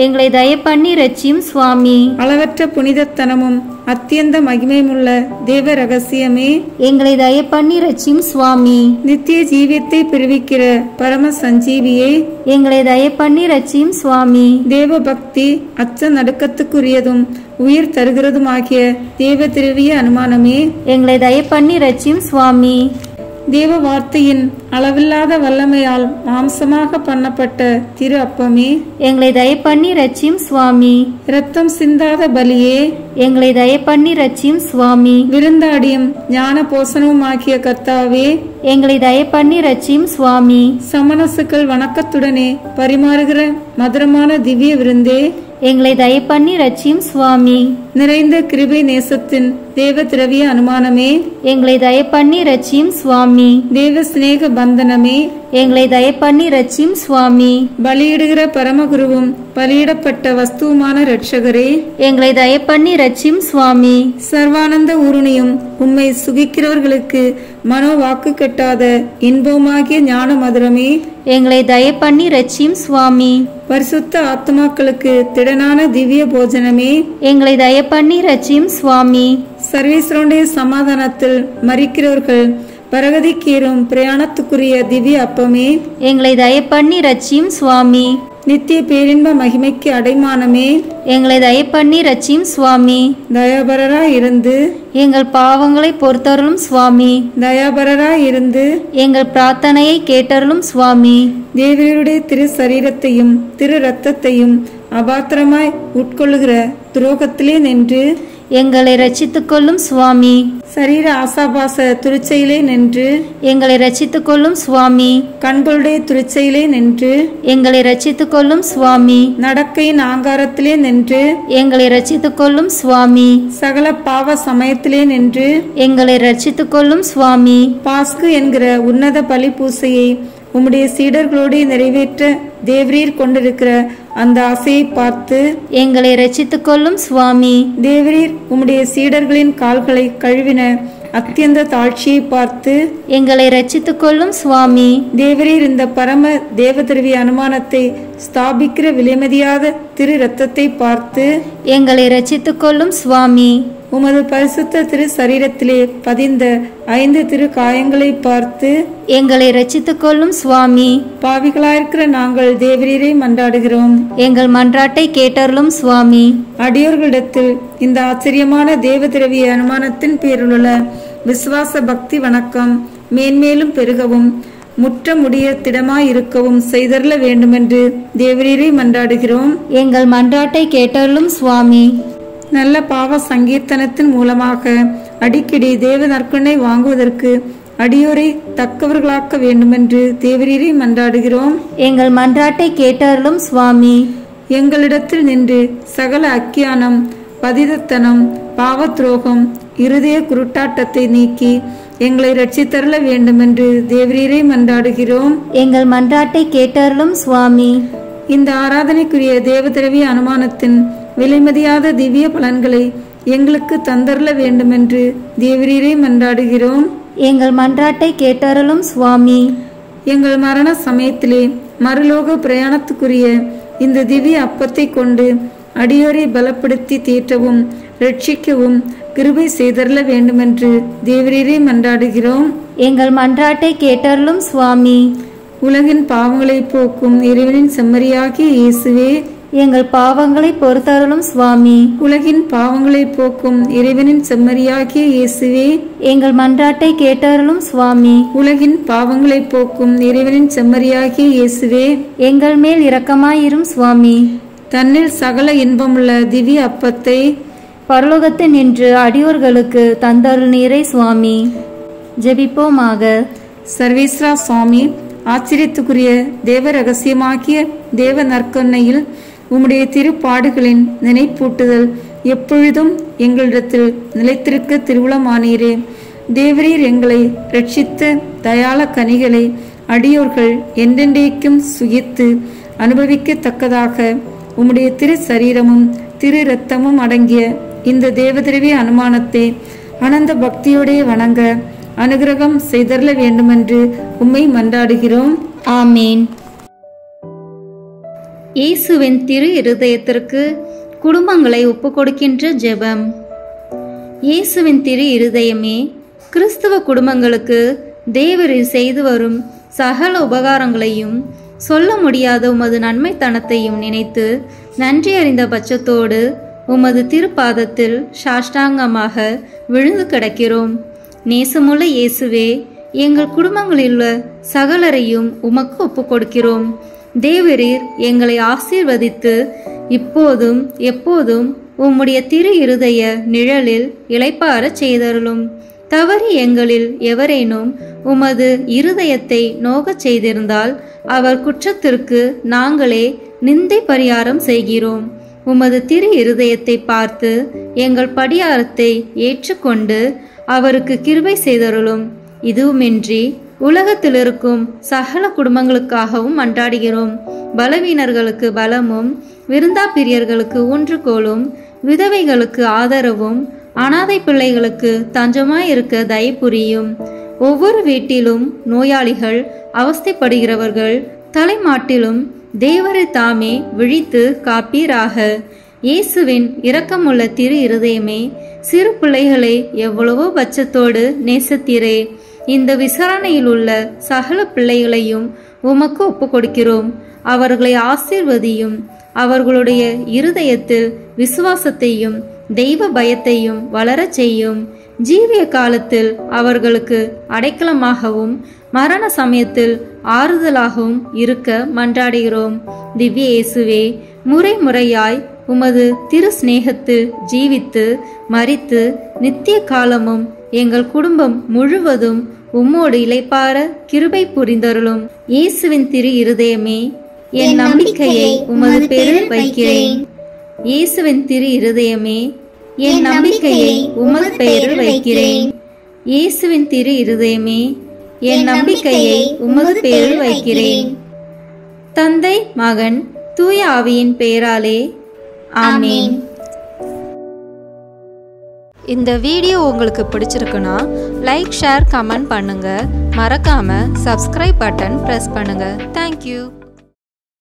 [SPEAKER 3] எங்களை தயப்பண்ணி ரட்சியும் சுவாமி.
[SPEAKER 4] அளவற்ற புனிதத்தனமும் அத்தியந்த மகிமையுமுள்ள தேவ ரகசியமே,
[SPEAKER 3] எங்களை தயப்பண்ணி ரட்சியும் சுவாமி.
[SPEAKER 4] நித்திய ஜீவியத்தை பெறுவிக்கிற பரம சஞ்சீவியே,
[SPEAKER 3] எங்களை தயப்பண்ணி ரட்சியும் சுவாமி.
[SPEAKER 4] தேவ பக்தி அச்ச நடுக்கத்துக்குரியதும் உயிர் தருகிறதுமாகிய தேவ திரவிய அனுமானமே,
[SPEAKER 3] எங்களை தயப்பண்ணி ரட்சியும் சுவாமி.
[SPEAKER 4] தேவ வார்த்தையின் அளவில்லாத வல்லமையால் மாம்சமாக பண்ணப்பட்ட திரு அப்பமே,
[SPEAKER 2] எங்களை தயப்பண்ணி ரட்சியும் சுவாமி.
[SPEAKER 4] இரத்தம் சிந்தாத பலியே,
[SPEAKER 2] எங்களை தயப்பண்ணி ரட்சியும் சுவாமி.
[SPEAKER 4] விருந்தாடியும் ஞான போசனமும் ஆகிய கர்த்தாவே,
[SPEAKER 2] எங்களை தயப்பண்ணி ரட்சியும் சுவாமி.
[SPEAKER 4] சமணசுக்கள் வணக்கத்துடனே பரிமாறுகிற மதுரமான திவ்ய விருந்தே,
[SPEAKER 2] எங்களை தயப்பண்ணி ரட்சியும் சுவாமி.
[SPEAKER 4] நிறைந்த கிருபை நேசத்தின் தேவ திரவிய அனுமானமே,
[SPEAKER 2] எங்களை தயப்பண்ணி ரட்சியும் சுவாமி.
[SPEAKER 4] தேவ சிநேக பந்தனமே,
[SPEAKER 2] எங்களை தயப்பண்ணி ரட்சியும் சுவாமி.
[SPEAKER 4] பலியிடுகிற பரமகுருவும் பலியிடப்பட்ட வஸ்துவுமான இரட்சகரே,
[SPEAKER 2] எங்களை தயப்பண்ணி ரட்சியும் சுவாமி.
[SPEAKER 4] சர்வானந்த ஊருணியும் உம்மை சுகிக்கிறவர்களுக்கு மனோ வாக்கு கெட்டாத இன்பமாகிய ஞான மதுரமே,
[SPEAKER 2] எங்களை தயப்பண்ணி ரட்சியும் சுவாமி.
[SPEAKER 4] பரிசுத்த ஆத்மாக்களுக்கு திடனான திவ்ய போஜனமே,
[SPEAKER 2] எங்களை தயப்பண்ணி ரட்சியும் சுவாமி.
[SPEAKER 4] சர்வேஸ்வரனுடைய சமாதானத்தில் மரிக்கிறவர்கள் பரகதிக்கேறும் பிரயாணத்துக்குரிய திவ்ய அப்பமே,
[SPEAKER 2] எங்களை தயப்பண்ணி ரட்சியும் சுவாமி.
[SPEAKER 4] நித்திய பேரின்ப மகிமைக்கு அடைமானமே,
[SPEAKER 2] எங்களை தயப்பண்ணி ரட்சியும் சுவாமி.
[SPEAKER 4] தயாபரராய் இருந்து
[SPEAKER 2] எங்கள் பாவங்களை பொறுத்தருளும் சுவாமி.
[SPEAKER 4] தயாபரராய் இருந்து
[SPEAKER 2] எங்கள் பிரார்த்தனையை கேட்டருளும் சுவாமி.
[SPEAKER 4] தேவருடைய திரு சரீரத்தையும் திரு ரத்தத்தையும் அபாத்திரமாய் உட்கொள்ளுகிற துரோகத்திலே நின்று
[SPEAKER 2] எங்களை ரட்சித்துக் கொள்ளும் சுவாமி.
[SPEAKER 4] சரீர ஆசாபாச துருச்சையிலே நின்று
[SPEAKER 2] எங்களை ரட்சித்துக் கொள்ளும் சுவாமி.
[SPEAKER 4] கண்களுடைய துருச்சையிலே நின்று
[SPEAKER 2] எங்களை ரட்சித்துக் கொள்ளும் சுவாமி.
[SPEAKER 4] நடக்கையின் ஆங்காரத்திலே நின்று
[SPEAKER 2] எங்களை ரட்சித்துக் கொள்ளும் சுவாமி.
[SPEAKER 4] சகல பாவ சமயத்திலே நின்று
[SPEAKER 2] எங்களை ரட்சித்துக் கொள்ளும் சுவாமி.
[SPEAKER 4] பாஸ்கு என்கிற உன்னத பலி பூசையை உம்முடைய சீடர்களோடு நிறைவேற்ற தேவரீர் கொண்டிருக்கிற அந்த ஆசையை பார்த்து
[SPEAKER 2] எங்களை ரட்சித்துக் கொள்ளும் சுவாமி.
[SPEAKER 4] தேவரீர் உம்முடைய சீடர்களின் கால்களை கழுவின அத்தியந்த தாழ்ச்சியை பார்த்து
[SPEAKER 2] எங்களை ரட்சித்துக் கொள்ளும் சுவாமி.
[SPEAKER 4] தேவரீர் இந்த பரம தேவதிரவிய அனுமானத்தை ஸ்தாபிக்கிற விலைமதியாத திரு ரத்தத்தை பார்த்து
[SPEAKER 2] எங்களை ரட்சித்துக் கொள்ளும் சுவாமி.
[SPEAKER 4] உமது பரிசுத்த திரு சரீரத்திலே பதிந்த 5 திரு காயங்களை பார்த்து
[SPEAKER 2] எங்களை ரட்சித்துக் கொள்ளும் சுவாமி.
[SPEAKER 4] பாவிகளாயிருக்கிற நாங்கள் தேவரீரை மன்றாடுகிறோம்.
[SPEAKER 2] எங்கள் மன்றாட்டை கேட்டருளும் சுவாமி.
[SPEAKER 4] அடியோர்களிடத்தில் இந்த ஆச்சரியமான தேவதிரவிய அனுமானத்தின் பேரிலுள்ள விசுவாச பக்தி வணக்கம் மேன்மேலும் பெருகவும் முற்ற முடிய திடமாயிருக்கவும் செய்தருள வேண்டுமென்று தேவரீரை மன்றாடுகிறோம்.
[SPEAKER 2] எங்கள் மன்றாட்டை கேட்டருளும் சுவாமி.
[SPEAKER 4] நல்ல பாவ சங்கீர்த்தனத்தின் மூலமாக அடிக்கடி தேவ நற்கொடை வாங்குவதற்கு அடியோரை தக்கவர்களாக்க வேண்டுமென்று தேவரீரை மன்றாடுகிறோம்.
[SPEAKER 2] எங்கள் மன்றாட்டை கேட்டருளும் சுவாமி.
[SPEAKER 4] எங்களிடத்தில் நின்று சகல அக்கியானம், பதிதத்தனம், பாவத்ரோகம், இருதய குருட்டாட்டத்தை நீக்கி எங்களை ரட்சித்தருள வேண்டுமென்று தேவரீரை மன்றாடுகிறோம்.
[SPEAKER 2] எங்கள் மன்றாட்டை கேட்டருளும் சுவாமி.
[SPEAKER 4] இந்த ஆராதனைக்குரிய தேவதிரவிய அனுமானத்தின் விலைமதியாத திவ்ய பலன்களை எங்களுக்கு தந்தருள வேண்டுமென்று தேவரீரை மன்றாடுகிறோம்.
[SPEAKER 2] எங்கள் மன்றாட்டை கேட்டருளும் சுவாமி.
[SPEAKER 4] எங்கள் மரண சமயத்திலே மறுலோக பிரயாணத்துக்குரிய இந்த திவ்ய அப்பத்தை கொண்டு அடியோரை பலப்படுத்தி தேற்றவும் ரட்சிக்கவும் கிருபை செய்தருள வேண்டுமென்று தேவரீரை மன்றாடுகிறோம்.
[SPEAKER 2] எங்கள் மன்றாட்டை கேட்டருளும் சுவாமி.
[SPEAKER 4] உலகின் பாவங்களை போக்கும் இறைவனின் செம்மறியாகிய இயேசுவே,
[SPEAKER 2] எங்கள் பாவங்களை பொறுத்தருளும் சுவாமி.
[SPEAKER 4] உலகின் பாவங்களை போக்கும் இறைவனின் செம்மறியாகிய இயேசுவே,
[SPEAKER 2] எங்கள் மன்றாட்டை கேட்டருளும் சுவாமி.
[SPEAKER 4] உலகின் பாவங்களை போக்கும் இறைவனின் செம்மறியாகிய இயேசுவே,
[SPEAKER 2] எங்கள் மேல் இரக்கமாயிரும் சுவாமி.
[SPEAKER 4] தன்னில் சகல இன்பமுள்ள திவ்ய அப்பத்தை
[SPEAKER 2] பரலோகத்தில் நின்று அடியோர்களுக்கு தந்தருள் நீரை சுவாமி. ஜெபிப்போமாக.
[SPEAKER 4] சர்வேஸ்வரா சுவாமி, ஆச்சரியத்துக்குரிய தேவ ரகசியமாகிய தேவ நற்கொன்னையில் உம்முடைய திருப்பாடுகளின் நினைப்பூட்டுதல் எப்பொழுதும் எங்களிடத்தில் நிலைத்திருக்க திருவுளமானீரே. தேவரீர் எங்களை ரட்சித்த தயாள கனிகளை அடியோர்கள் என்றென்றைக்கும் சுகித்து அனுபவிக்கத்தக்கதாக உம்முடைய திரு சரீரமும் திரு இரத்தமும் அடங்கிய இந்த தேவதிரவிய அனுமானத்தை அனந்த பக்தியோடைய வணங்க அனுகிரகம் செய்தருள வேண்டுமென்று உம்மை மன்றாடுகிறோம்.
[SPEAKER 2] ஆமேன். இயேசுவின் திரு இருதயத்திற்கு குடும்பங்களை ஒப்புக்கொடுக்கின்ற ஜெபம். இயேசுவின் திரு இருதயமே, கிறிஸ்துவ குடும்பங்களுக்கு தேவரீர் செய்து வரும் சகல உபகாரங்களையும் சொல்ல முடியாத உமது நன்மைத்தனத்தையும் நினைத்து நன்றி அறிந்த பட்சத்தோடு உமது திருப்பாதத்தில் சாஷ்டாங்கமாக விழுந்து கிடக்கிறோம். நேசமுள்ள இயேசுவே, எங்கள் குடும்பங்களில் உள்ள சகலரையும் உமக்கு ஒப்புக் கொடுக்கிறோம். தேவரீர் எங்களை ஆசீர்வதித்து இப்போதும் எப்போதும் உம்முடைய திரு இருதய நிழலில் இளைப்பாறச் செய்தருளும். தவறி எங்களில் எவரேனும் உமது இருதயத்தை நோகச் செய்திருந்தால் அவர் குற்றத்திற்கு நாங்களே நிந்தை பரிகாரம் செய்கிறோம். உமது திரு இருதயத்தை பார்த்து எங்கள் படியாரத்தை ஏற்றுக்கொண்டு அவருக்கு கிருபை செய்தருளும். இதுவுமின்றி உலகத்தில் இருக்கும் சகல குடும்பங்களுக்காகவும் மன்றாடுகிறோம். பலவீனர்களுக்கு பலமும், விருந்தாப்பிரியர்களுக்கு ஊன்றுகோலும், விதவைகளுக்கு ஆதரவும், அனாதை பிள்ளைகளுக்கு தஞ்சமாயிருக்க தயவு புரியும். ஒவ்வொரு வீட்டிலும் நோயாளிகள், அவஸ்தைப்படுகிறவர்கள் தலைமாட்டிலும் தேவரை தாமே விழித்து காப்பீராக. இயேசுவின் இரக்கமுள்ள திரு இருதயமே, சிறு பிள்ளைகளை எவ்வளவோ பட்சத்தோடு நேசத்தீரே. இந்த விசாரணையில் உள்ள சகல பிள்ளைகளையும் உமக்கு ஒப்பு கொடுக்கிறோம். அவர்களை ஆசீர்வதியும். அவர்களுடைய இருதயத்தில் விசுவாசத்தையும் தெய்வ பயத்தையும் வளரச் செய்யும். ஜீவிய காலத்தில் அவர்களுக்கு அடைக்கலமாகவும் மரண சமயத்தில் ஆறுதலாகவும் இருக்க மன்றாடுகிறோம். திவ்ய இயேசுவே, முறை முறையாய் உமது திரு சிநேகத்தில் ஜீவித்து மரித்து நித்திய காலமும் எங்கள் குடும்பம் முழுவதும் உம்மோடு இளைப்பாற கிருபை புரிந்தருளும். இயேசுவின் திரு இருதயமே, என் நம்பிக்கையை உமது பேரில் வைக்கிறேன். இயேசுவின் திரு இருதயமே, என் நம்பிக்கையை உமது பெயரில் வைக்கிறேன். இயேசுவின் திரு இருதயமே, என் நம்பிக்கையை உமது பெயரில் வைக்கிறேன். தந்தை, மகன், தூய ஆவியின் பெயராலே ஆமென்.
[SPEAKER 3] இந்த வீடியோ உங்களுக்கு பிடிச்சிருக்குன்னா லைக், ஷேர், கமெண்ட் பண்ணுங்க. மறக்காம சப்ஸ்கிரைப் பட்டன் பிரஸ் பண்ணுங்க. தேங்க்யூ.